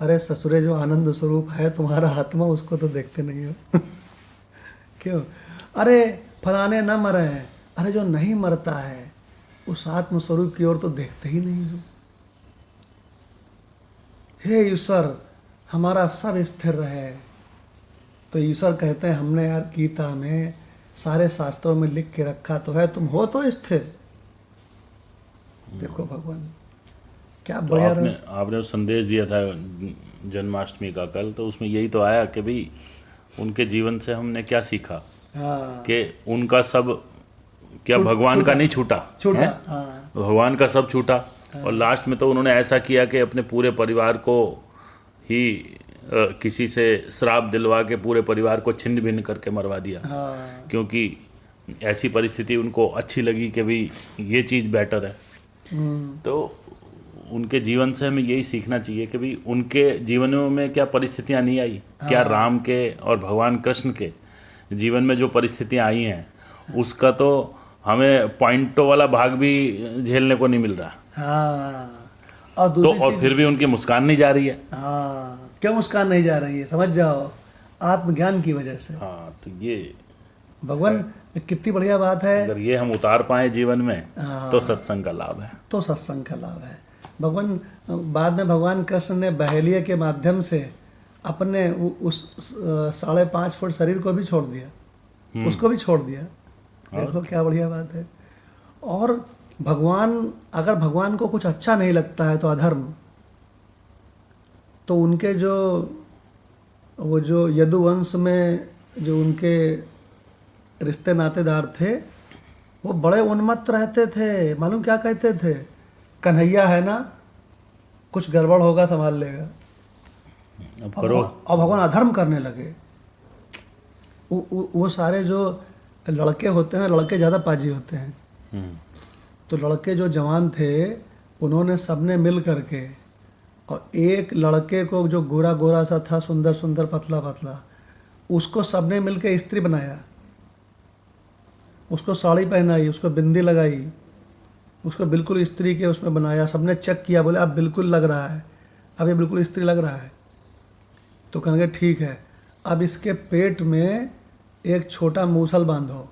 अरे ससुरे, जो आनंद स्वरूप है तुम्हारा आत्मा, उसको तो देखते नहीं हो। क्यों? अरे फलाने न मरे हैं, अरे जो नहीं मरता है उस आत्म स्वरूप की ओर तो देखते ही नहीं हो। हे ईश्वर, हमारा सब स्थिर रहे। तो ईश्वर कहते हैं हमने यार गीता में सारे शास्त्रों में लिख के रखा तो है, तुम हो तो स्थिर। देखो भगवान क्या तो बढ़िया आपने संदेश दिया था जन्माष्टमी का कल, तो उसमें यही तो आया कि भाई उनके जीवन से हमने क्या सीखा। हाँ, कि उनका सब क्या भगवान का नहीं छूटा। हाँ, भगवान का सब छूटा। और लास्ट में तो उन्होंने ऐसा किया कि अपने पूरे परिवार को ही किसी से श्राप दिलवा के पूरे परिवार को छिन्न भिन्न करके मरवा दिया। हाँ, क्योंकि ऐसी परिस्थिति उनको अच्छी लगी कि भाई ये चीज़ बेटर है। तो उनके जीवन से हमें यही सीखना चाहिए कि भाई उनके जीवनों में क्या परिस्थितियां नहीं आई। क्या राम के और भगवान कृष्ण के जीवन में जो परिस्थितियां आई हैं उसका तो हमें पॉइंटों वाला भाग भी झेलने को नहीं मिल रहा। हाँ। और तो दूसरी और फिर भी उनकी मुस्कान नहीं जा रही है। हाँ, क्यों मुस्कान नहीं जा रही है? समझ जाओ, आत्मज्ञान की वजह से। हाँ, तो ये भगवान कितनी बढ़िया बात है। अगर ये हम उतार पाए जीवन में हाँ। तो सत्संग का लाभ है। तो सत्संग का लाभ है। भगवान बाद में भगवान कृष्ण ने बहेलिये के माध्यम से अपने उस 5.5 फुट शरीर को भी छोड़ दिया, उसको भी छोड़ दिया। देखो क्या बढ़िया बात है। और भगवान, अगर भगवान को कुछ अच्छा नहीं लगता है तो अधर्म, तो उनके जो यदुवंश में जो उनके रिश्ते नातेदार थे, वो बड़े उन्मत्त रहते थे। मालूम क्या कहते थे? कन्हैया है ना, कुछ गड़बड़ होगा संभाल लेगा। अब करो। और भगवान अधर्म करने लगे। वो सारे जो लड़के होते हैं, लड़के ज़्यादा पाजी होते हैं, तो लड़के जो जवान थे उन्होंने सबने मिल करके, और एक लड़के को जो गोरा गोरा सा था, सुंदर सुंदर पतला पतला, उसको सबने मिल के स्त्री बनाया। उसको साड़ी पहनाई, उसको बिंदी लगाई, उसको बिल्कुल स्त्री के उसमें बनाया। सबने चेक किया, बोले अब बिल्कुल लग रहा है, अब ये बिल्कुल स्त्री लग रहा है। तो कहेंगे ठीक है, अब इसके पेट में एक छोटा मूसल बांधो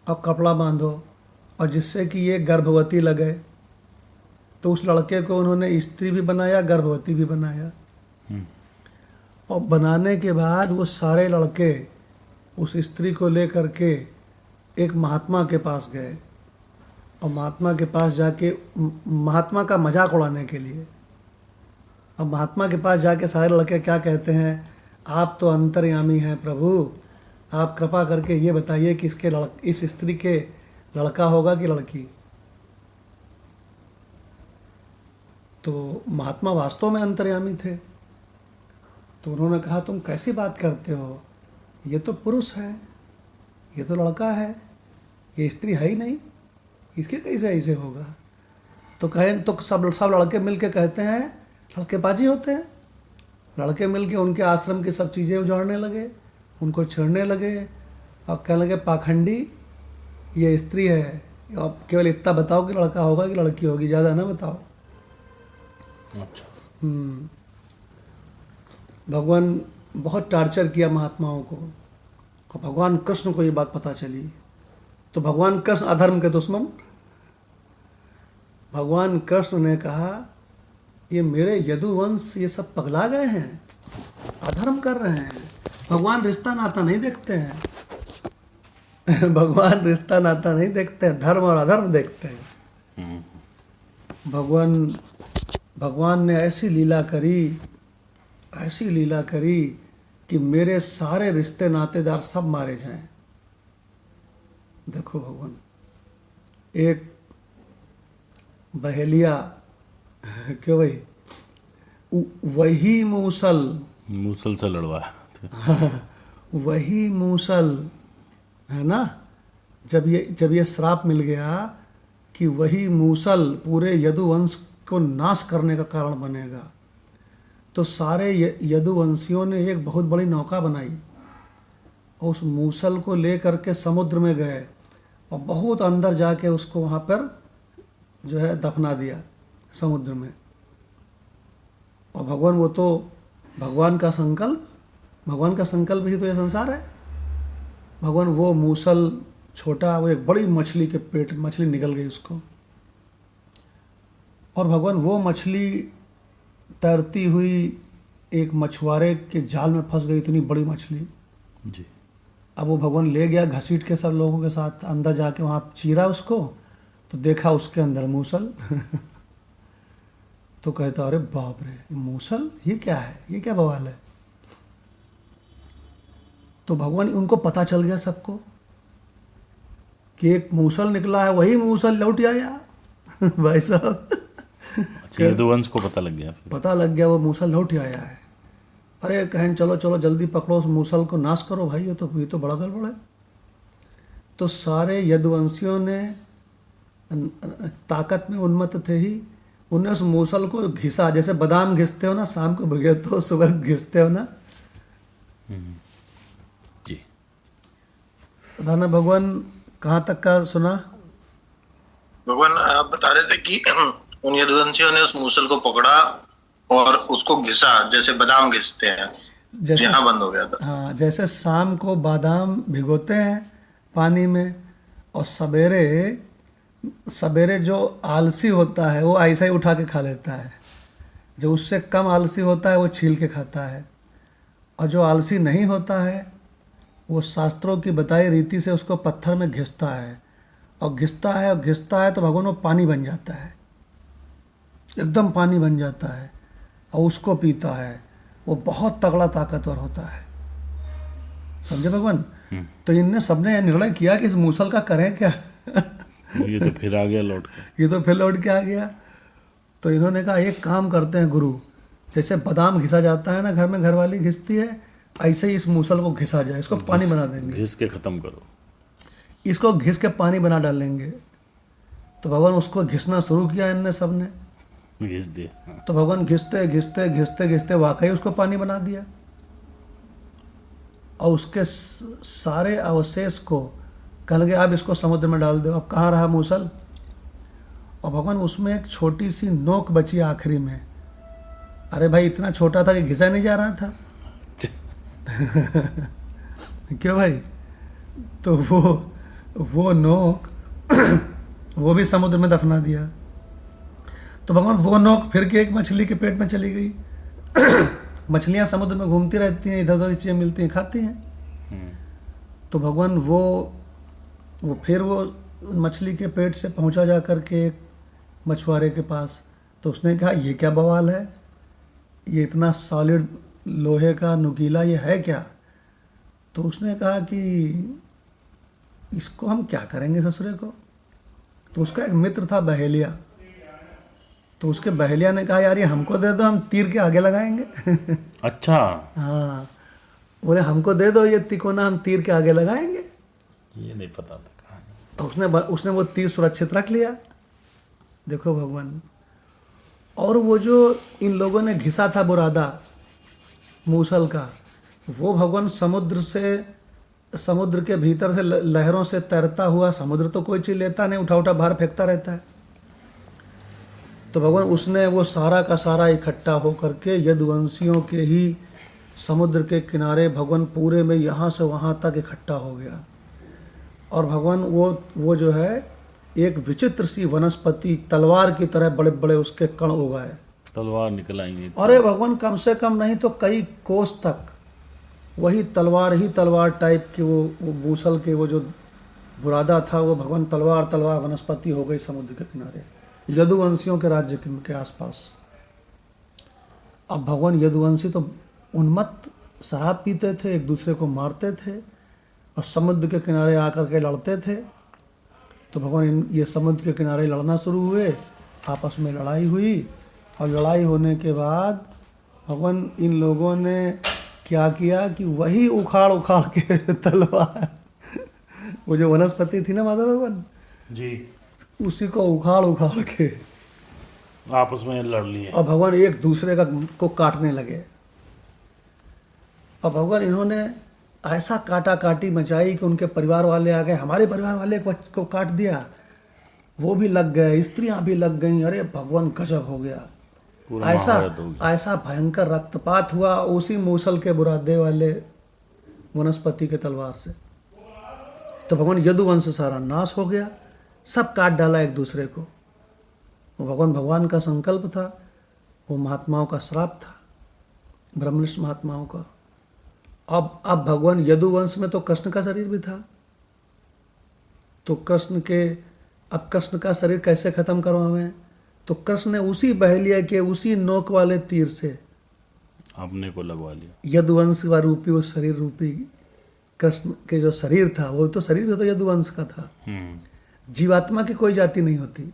और कपड़ा बांधो, और जिससे कि ये गर्भवती लगे। तो उस लड़के को उन्होंने स्त्री भी बनाया, गर्भवती भी बनाया। और बनाने के बाद वो सारे लड़के उस स्त्री को ले करके एक महात्मा के पास गए, और महात्मा के पास जाके महात्मा का मजाक उड़ाने के लिए। अब महात्मा के पास जाके सारे लड़के क्या कहते हैं? आप तो अंतर्यामी हैं प्रभु, आप कृपा करके ये बताइए कि इस स्त्री के लड़का होगा कि लड़की? तो महात्मा वास्तव में अंतर्यामी थे। तो उन्होंने कहा तुम कैसी बात करते हो, ये तो पुरुष है, ये तो लड़का है, ये स्त्री है ही नहीं, इसके कैसे ऐसे होगा? तो कहें तो सब लड़के मिल के कहते हैं, लड़केबाजी होते हैं। लड़के मिल के उनके आश्रम की सब चीज़ें उजाड़ने लगे, उनको छेड़ने लगे, और कहने लगे पाखंडी, ये स्त्री है, अब केवल इतना बताओ कि लड़का होगा कि लड़की होगी, ज़्यादा ना बताओ। अच्छा। भगवान बहुत टार्चर किया महात्माओं को, और भगवान कृष्ण को ये बात पता चली। तो भगवान कृष्ण अधर्म के दुश्मन, भगवान कृष्ण ने कहा ये मेरे यदुवंश ये सब पगला गए हैं, अधर्म कर रहे हैं। भगवान रिश्ता नाता नहीं देखते हैं भगवान रिश्ता नाता नहीं देखते हैं, धर्म और अधर्म देखते हैं। भगवान ने ऐसी लीला करी कि मेरे सारे रिश्ते नातेदार सब मारे जाएं। देखो भगवान, एक बहेलिया क्यों भाई, वही मूसल से लड़वा वही मूसल है ना, जब ये श्राप मिल गया कि वही मूसल पूरे यदुवंश को नाश करने का कारण बनेगा, तो सारे यदुवंशियों ने एक बहुत बड़ी नौका बनाई और उस मूसल को ले करके समुद्र में गए और बहुत अंदर जाके उसको वहाँ पर जो है दफना दिया समुद्र में। और भगवान, वो तो भगवान का संकल्प ही तो ये संसार है। भगवान वो मूसल छोटा, वो एक बड़ी मछली के पेट, मछली निकल गई उसको, और भगवान वो मछली तैरती हुई एक मछुआरे के जाल में फंस गई, इतनी बड़ी मछली जी। अब वो भगवान ले गया घसीट के सब लोगों के साथ, अंदर जाके वहाँ चीरा उसको, तो देखा उसके अंदर मूसल तो कहता अरे बाप रे, मूसल ये क्या है, ये क्या बवाल है। तो भगवान, उनको पता चल गया सबको कि एक मूसल निकला है, वही मूसल लौट आया भाई साहब। यदुवंश को पता लग गया, पता लग गया वो मूसल लौट आया है। अरे कहें चलो चलो जल्दी पकड़ो उस मूसल को, नाश करो भाई, ये तो बड़ा गड़बड़ है। तो सारे यदुवंशियों ने ताकत में उन्मत्त थे ही, उन्हें उस मूसल को घिसा, जैसे बादाम घिसते हो ना, शाम को भिगे तो सुबह घिसते हो ना। जी। राणा भगवान कहाँ तक का सुना? भगवान आप बता रहे थे कि उन यदुवंशियों ने उस मूसल को पकड़ा और उसको घिसा, जैसे बादाम घिसते हैं, जैसे यहाँ बंद हो गया था। हाँ, जैसे शाम को बादाम भिगोते हैं पानी में, और सवेरे जो आलसी होता है वो ऐसा ही उठा के खा लेता है, जो उससे कम आलसी होता है वो छील के खाता है, और जो आलसी नहीं होता है वो शास्त्रों की बताई रीति से उसको पत्थर में घिसता है, और घिसता है तो भगवान वो पानी बन जाता है, एकदम पानी बन जाता है, और उसको पीता है। वो बहुत तगड़ा ताकतवर होता है, समझे भगवान। तो इनने सबने निर्णय किया कि इस मूसल का करें क्या ये तो फिर आ गया लौट के। ये तो फिर लौट के आ गया। तो इन्होंने कहा एक काम करते हैं गुरु, जैसे बादाम घिसा जाता है ना घर में, घर वाली घिसती है, ऐसे ही इस मूसल को घिसा जाए, इसको पानी बना देंगे, घिस के खत्म करो। इसको घिस के पानी बना डालेंगे। तो भगवान उसको घिसना शुरू किया इनने सब ने। घिस दे। तो भगवान घिसते घिसते घिसते घिसते वाकई उसको पानी बना दिया, और उसके सारे अवशेष को कल गया अब इसको समुद्र में डाल दो। अब कहाँ रहा मूसल? और भगवान उसमें एक छोटी सी नोक बची आखिरी में। अरे भाई इतना छोटा था कि घिसा नहीं जा रहा था। क्यों भाई? तो वो नोक वो भी समुद्र में दफना दिया। तो भगवान वो नोक फिर के एक मछली के पेट में चली गई। मछलियां समुद्र में घूमती रहती हैं, इधर उधर की चीज़ें मिलती हैं, खाती हैं। तो भगवान वो फिर वो मछली के पेट से पहुंचा जा कर के एक मछुआरे के पास। तो उसने कहा ये क्या बवाल है, ये इतना सॉलिड लोहे का नुकीला ये है क्या? तो उसने कहा कि इसको हम क्या करेंगे ससुरे को। तो उसका एक मित्र था बहेलिया, तो उसके बहेलिया ने कहा यार ये हमको दे दो, हम तीर के आगे लगाएंगे। अच्छा। हाँ, बोले हमको दे दो ये तिकोना, हम तीर के आगे लगाएंगे। ये नहीं पता था कहानी। तो उसने वो तीर सुरक्षित रख लिया। देखो भगवान। और वो जो इन लोगों ने घिसा था बुरादा मूसल का, वो भगवान समुद्र के भीतर से लहरों से तैरता हुआ, समुद्र तो कोई चीज़ लेता नहीं, उठा उठा बाहर फेंकता रहता है। तो भगवान उसने वो सारा का सारा इकट्ठा हो करके यदुवंशियों के ही समुद्र के किनारे भगवान पूरे में यहाँ से वहाँ तक इकट्ठा हो गया। और भगवान वो जो है एक विचित्र सी वनस्पति तलवार की तरह बड़े बड़े उसके कण उगाए। तलवार निकल आएंगे। अरे भगवान कम से कम नहीं तो कई कोस तक वही तलवार टाइप की वो मूसल के वो जो बुरादा था, वो भगवान तलवार वनस्पति हो गई समुद्र के किनारे यदुवंशियों के राज्य के आसपास। अब भगवान यदुवंशी तो उन्मत्त शराब पीते थे, एक दूसरे को मारते थे और समुद्र के किनारे आकर के लड़ते थे। तो भगवान ये समुद्र के किनारे लड़ना शुरू हुए, आपस में लड़ाई हुई। और लड़ाई होने के बाद भगवान इन लोगों ने क्या किया कि वही उखाड़ के तलवार, वो जो वनस्पति थी ना माधव भगवान जी, उसी को उखाड़ के आपस में लड़ लिए। और भगवान एक दूसरे को काटने लगे। और भगवान इन्होंने ऐसा काटी मचाई कि उनके परिवार वाले आ गए, हमारे परिवार वाले को काट दिया, वो भी लग गए, स्त्रियां भी लग गईं। अरे भगवान गजब हो गया। ऐसा भयंकर रक्तपात हुआ उसी मूसल के बुरादे वाले वनस्पति के तलवार से। तो भगवान यदुवंश सारा नाश हो गया, सब काट डाला एक दूसरे को। वो भगवान का संकल्प था, वो महात्माओं का श्राप था, ब्रह्मनिष्ठ महात्माओं का। अब भगवान यदुवंश में तो कृष्ण का शरीर भी था। तो कृष्ण का शरीर कैसे खत्म करवावें? तो कृष्ण ने उसी बहेलिया के उसी नोक वाले तीर से अपने को लगवा लिया। यदुवंश व रूपी वो शरीर रूपी कृष्ण के जो शरीर था, वो तो शरीर भी तो यदुवंश का था। जीवात्मा की कोई जाति नहीं होती,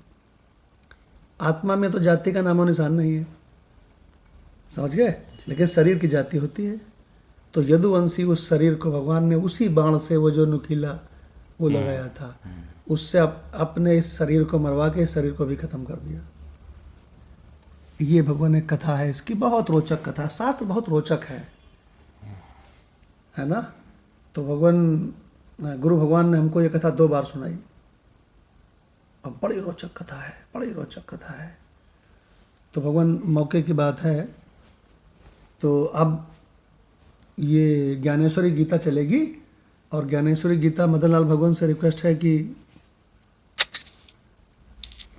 आत्मा में तो जाति का नामो निशान नहीं है, समझ गए? लेकिन शरीर की जाति होती है। तो यदुवंशी उस शरीर को भगवान ने उसी बाण से वो जो नुकीला वो लगाया था, उससे अपने इस शरीर को मरवा के इस शरीर को भी खत्म कर दिया। ये भगवान एक कथा है, इसकी बहुत रोचक कथा, शास्त्र बहुत रोचक है ना। तो गुरु भगवान ने हमको ये कथा 2 बार सुनाई। अब बड़ी रोचक कथा है। तो भगवान मौके की बात है, तो अब ये ज्ञानेश्वरी गीता चलेगी। और ज्ञानेश्वरी गीता मदन लाल भगवान से रिक्वेस्ट है कि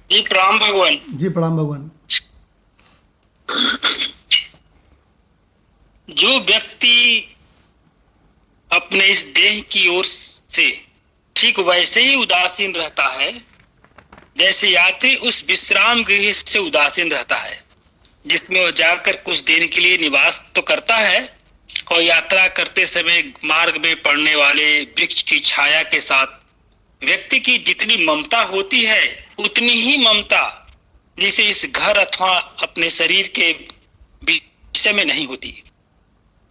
जी प्रणाम भगवान। जी प्रणाम भगवान। जो व्यक्ति अपने इस देह की ओर से ठीक वैसे ही उदासीन रहता है जैसे यात्री उस विश्राम गृह से उदासीन रहता है, जिसमें वह जाकर कुछ दिन के लिए निवास तो करता है और यात्रा करते समय मार्ग में पड़ने वाले वृक्ष की छाया के साथ व्यक्ति की जितनी ममता होती है उतनी ही ममता जिसे इस घर अथवा अपने शरीर के विषय में नहीं होती।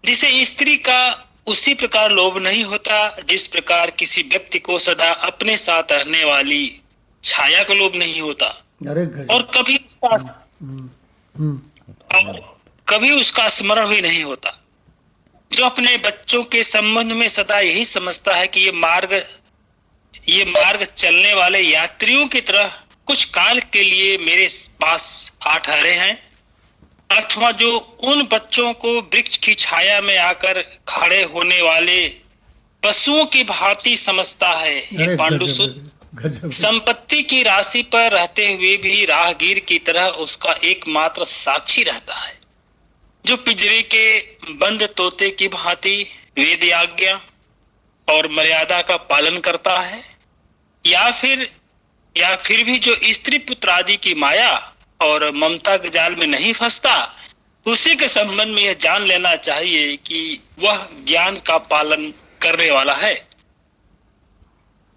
जिसे स्त्री का उसी प्रकार लोभ नहीं होता जिस प्रकार किसी व्यक्ति को सदा अपने साथ रहने वाली छाया का लोभ नहीं होता। अरे गजब। और कभी उसका स्मरण भी नहीं होता। जो अपने बच्चों के संबंध में सदा यही समझता है कि ये मार्ग चलने वाले यात्रियों की तरह कुछ काल के लिए मेरे पास आ ठहरे हैं, अथवा जो उन बच्चों को वृक्ष की छाया में आकर खड़े होने वाले पशुओं की भांति समझता है। अरे ये पांडु गजब, सुत गजब। संपत्ति की राशि पर रहते हुए भी राहगीर की तरह उसका एकमात्र साक्षी रहता है, जो पिंजरे के बंद तोते की भांति वेद आज्ञा और मर्यादा का पालन करता है, या फिर भी जो स्त्री पुत्र आदि की माया और ममता के जाल में नहीं फंसता। उसी के संबंध में यह जान लेना चाहिए कि वह ज्ञान का पालन करने वाला है।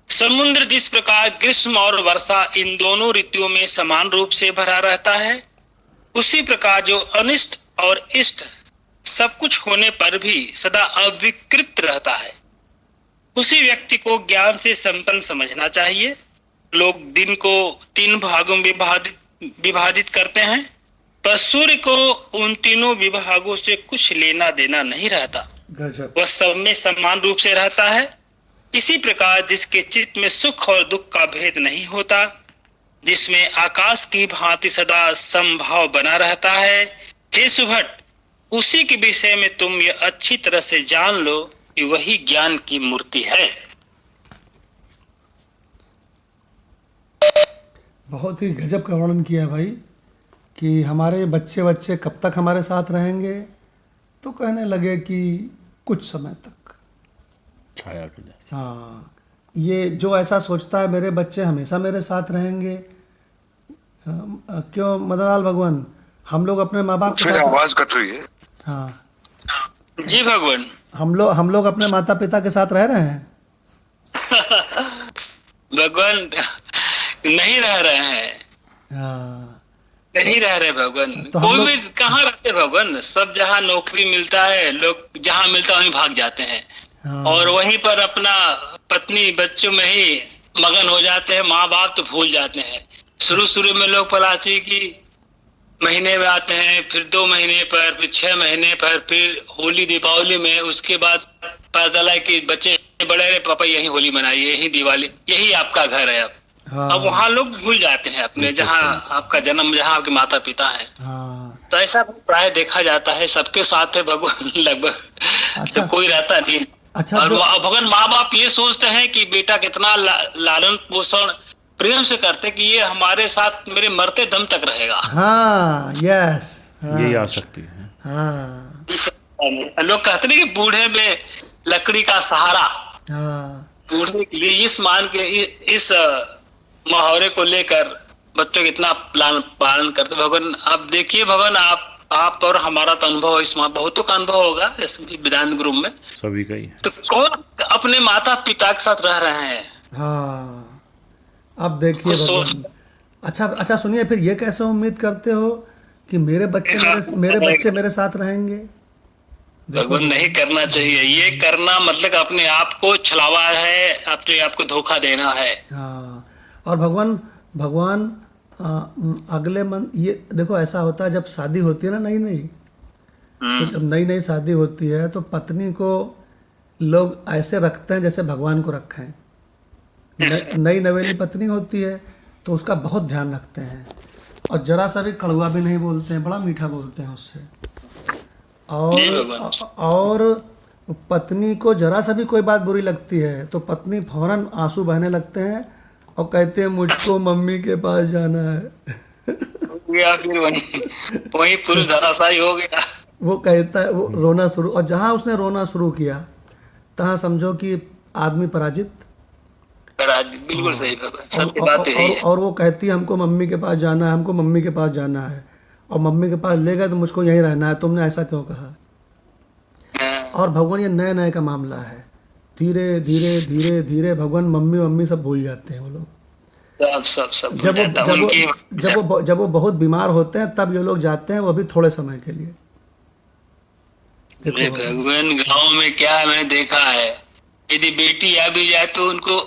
समुद्र जिस प्रकार ग्रीष्म और वर्षा इन दोनों ऋतुओं में समान रूप से भरा रहता है, उसी प्रकार जो अनिष्ट और इष्ट सब कुछ होने पर भी सदा अविकृत रहता है, उसी व्यक्ति को ज्ञान से संपन्न समझना चाहिए। लोग दिन को 3 भागों में विभाजित करते हैं, पर सूर्य को उन तीनों विभागों से कुछ लेना देना नहीं रहता। गजब। वह सब में समान रूप से रहता है। इसी प्रकार जिसके चित्त में सुख और दुख का भेद नहीं होता, जिसमें आकाश की भांति सदा समभाव बना रहता है, हे सुभट, उसी के विषय में तुम ये अच्छी तरह से जान लो कि वही ज्ञान की मूर्ति है। बहुत ही गजब का वर्णन किया भाई कि हमारे बच्चे कब तक हमारे साथ रहेंगे, तो कहने लगे कि कुछ समय तक। छाया के जैसे। हाँ, ये जो ऐसा सोचता है मेरे बच्चे हमेशा मेरे साथ रहेंगे, क्यों मदनलाल भगवान, हम लोग अपने माँ बाप के फिर साथ। आवाज कट रही है। हाँ, जी भगवान। हम लोग अपने माता पिता के साथ रह रहे हैं। भगवान नहीं रह रहे हैं, हाँ, नहीं रह रहे भगवान। तो हम कोई लोग- भी कहाँ रहते भगवान, सब जहाँ नौकरी मिलता है लोग जहाँ मिलता है वहीं भाग जाते हैं, हाँ। और वहीं पर अपना पत्नी बच्चों में ही मगन हो जाते हैं। माँ बाप तो भूल जाते हैं। शुरू में लोग पलाची की महीने में आते हैं, फिर 2 महीने पर, फिर 6 महीने पर, फिर होली दीपावली में। उसके बाद पता चला कि बच्चे बड़े रहे, पापा यही होली मनाइए, यही दिवाली, यही आपका घर है। हाँ, अब वहाँ लोग भूल जाते हैं अपने, जहाँ आपका जन्म, जहाँ आपके माता पिता है। हाँ। तो ऐसा प्राय देखा जाता है, सबके साथ है भगवान लगभग। अच्छा। तो कोई रहता नहीं। अच्छा, और जो- भगवान माँ बाप ये सोचते हैं कि बेटा कितना लालन पोषण प्रेम से करते कि ये हमारे साथ मेरे मरते दम तक रहेगा। हाँ, यस, हाँ, यही आ सकती है। हाँ, लोग कहते नहीं कि बूढ़े में लकड़ी का सहारा, हाँ, बूढ़े के लिए इस मान के इस मुहावरे को लेकर बच्चों को इतना पालन करते भगवान। अब देखिए भगवान, आप और हमारा तो अनुभव, इसमें बहुतों का अनुभव होगा इस वेदांत ग्रुप में, सभी का ही है। तो कौन अपने माता पिता के साथ रह रहे हैं? हाँ। अब देखिए कुछ सोच- भगवान, अच्छा सुनिए, फिर ये कैसे उम्मीद करते हो कि मेरे बच्चे मेरे साथ रहेंगे? भगवान नहीं करना चाहिए। ये करना मतलब अपने आप को छलावा है, अपने आप को धोखा देना है। हाँ, और भगवान अगले मन, ये देखो ऐसा होता है जब शादी होती है ना, नई तो जब नई शादी होती है तो पत्नी को लोग ऐसे रखते हैं जैसे भगवान को रखे हैं। नई नवेली पत्नी होती है तो उसका बहुत ध्यान रखते हैं, और जरा सा भी कड़वा भी नहीं बोलते हैं, बड़ा मीठा बोलते हैं उससे। और पत्नी को जरा सा भी कोई बात बुरी लगती है तो पत्नी फौरन आंसू बहने लगते हैं और कहते हैं मुझको मम्मी के पास जाना है। या फिर वही पुरुष धराशायी हो गया। वो कहता है, वो रोना शुरू, और जहाँ उसने रोना शुरू किया तहाँ समझो कि आदमी पराजित। बिल्कुल सही भगवान, सत्य बात तो यही है। और वो कहती है हमको मम्मी के पास जाना है, हमको मम्मी के पास जाना है, और मम्मी के पास ले गए तो मुझको यहीं रहना है, तुमने ऐसा क्यों कहा? हाँ, और भगवान ये नए का मामला है, धीरे धीरे धीरे धीरे भगवान मम्मी मम्मी सब भूल जाते हैं वो लोग। सब भूल जब वो जाता जब वो उनकी। जब वो बहुत बीमार होते हैं तब ये लोग जाते हैं, वो भी थोड़े समय के लिए। देखो अरे भगवान। भगवान, गांव में क्या है, मैंने देखा है, यदि बेटी आ भी जाए तो उनको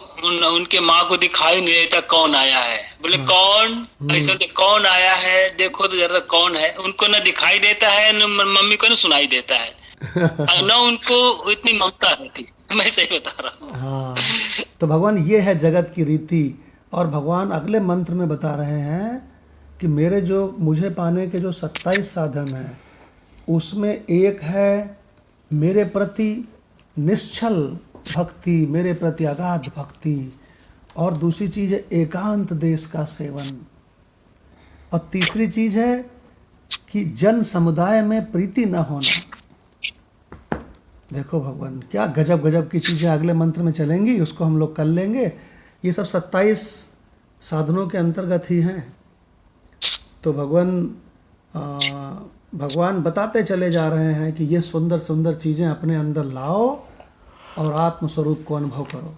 उनके माँ को दिखाई नहीं देता कौन आया है। बोले कौन, ऐसा तो कौन आया है, देखो तो जरा कौन है। उनको ना दिखाई देता है, न मम्मी को ना सुनाई देता है, और न उनको इतनी ममता रहती। मैं सही बता रहा हूँ। हाँ, तो भगवान ये है जगत की रीति। और भगवान अगले मंत्र में बता रहे हैं कि मेरे जो मुझे पाने के जो 27 साधन हैं उसमें एक है मेरे प्रति निश्चल भक्ति, मेरे प्रति अगाध भक्ति, और दूसरी चीज़ है एकांत देश का सेवन, और तीसरी चीज़ है कि जन समुदाय में प्रीति न होना। देखो भगवान, क्या गजब गजब की चीज़ें अगले मंत्र में चलेंगी, उसको हम लोग कर लेंगे। ये सब 27 साधनों के अंतर्गत ही हैं। तो भगवान बताते चले जा रहे हैं कि ये सुंदर सुंदर चीज़ें अपने अंदर लाओ और आत्मस्वरूप को अनुभव करो।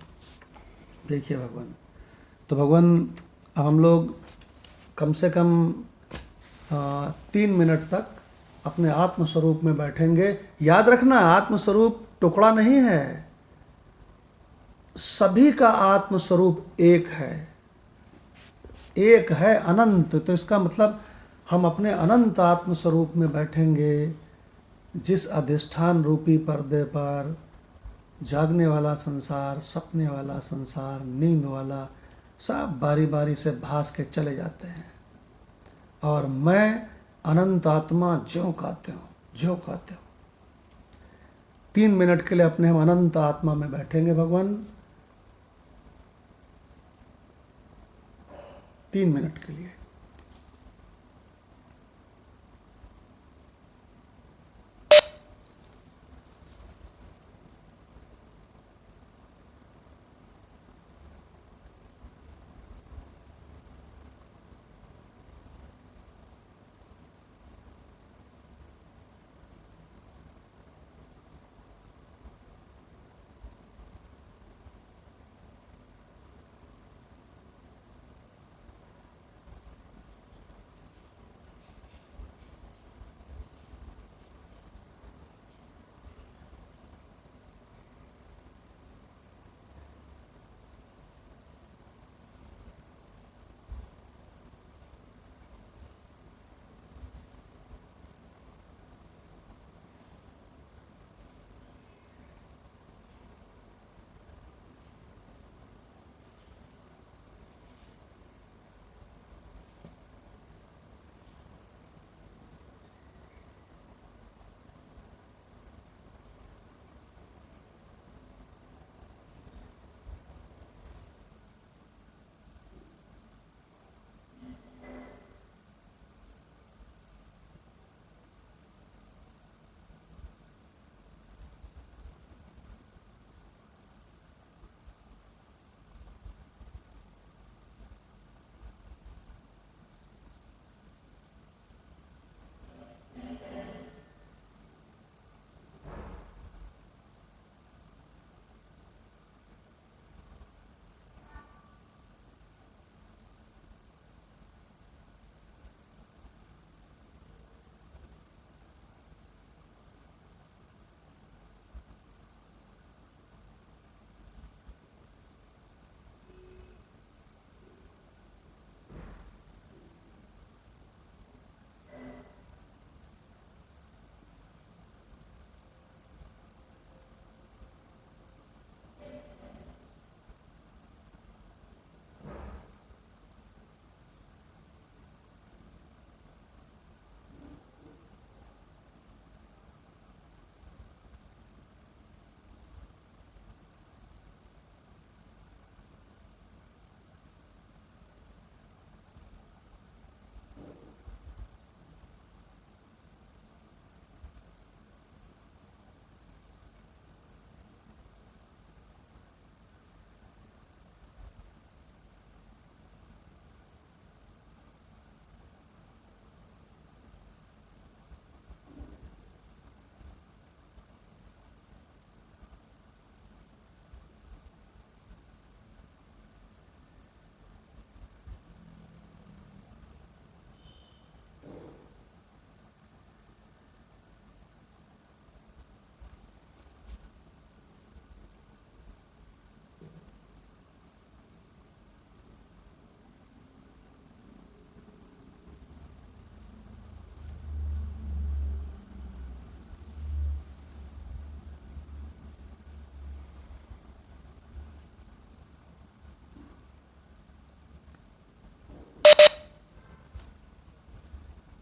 देखिए भगवान, तो भगवान अब हम लोग कम से कम 3 मिनट तक अपने आत्मस्वरूप में बैठेंगे। याद रखना, आत्मस्वरूप टुकड़ा नहीं है, सभी का आत्मस्वरूप एक है, एक है, अनंत। तो इसका मतलब हम अपने अनंत आत्मस्वरूप में बैठेंगे, जिस अधिष्ठान रूपी पर्दे पर जागने वाला संसार, सपने वाला संसार, नींद वाला सब बारी बारी से भास के चले जाते हैं, और मैं अनंत आत्मा ज्यों कहते हो, ज्यों कहते हो। 3 मिनट के लिए अपने हम अनंत आत्मा में बैठेंगे भगवान, 3 मिनट के लिए।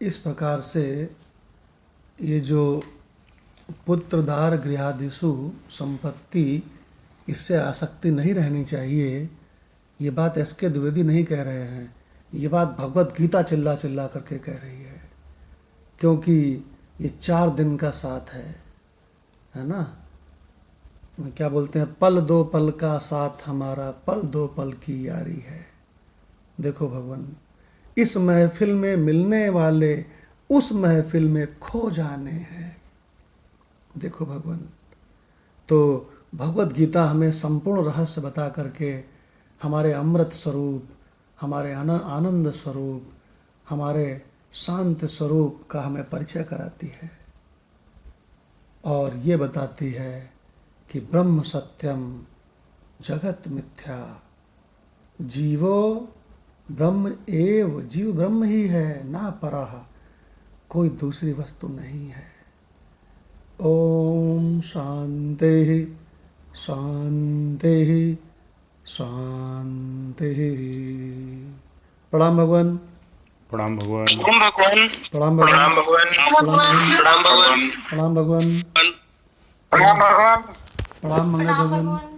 इस प्रकार से ये जो पुत्रदार गृहादिषु संपत्ति, इससे आसक्ति नहीं रहनी चाहिए, ये बात एस.के. द्विवेदी नहीं कह रहे हैं, ये बात भगवत गीता चिल्ला चिल्ला करके कह रही है। क्योंकि ये 4 दिन का साथ है ना। क्या बोलते हैं, पल दो पल का साथ हमारा, पल दो पल की यारी है। देखो भगवान, इस महफिल में मिलने वाले उस महफिल में खो जाने हैं। देखो भगवान, तो भगवत गीता हमें संपूर्ण रहस्य बता करके हमारे अमृत स्वरूप, हमारे आनंद स्वरूप, हमारे शांत स्वरूप का हमें परिचय कराती है और ये बताती है कि ब्रह्म सत्यम जगत मिथ्या, जीवो ब्रह्म एव, जीव ब्रह्म ही है, ना परः, कोई दूसरी वस्तु नहीं है। ओम शांति शांति शांति। प्रणाम भगवान। प्रणाम भगवान। ओम भगवान। प्रणाम भगवान। प्रणाम भगवान। प्रणाम भगवान। प्रणाम भगवान। प्रणाम मंगल भगवान।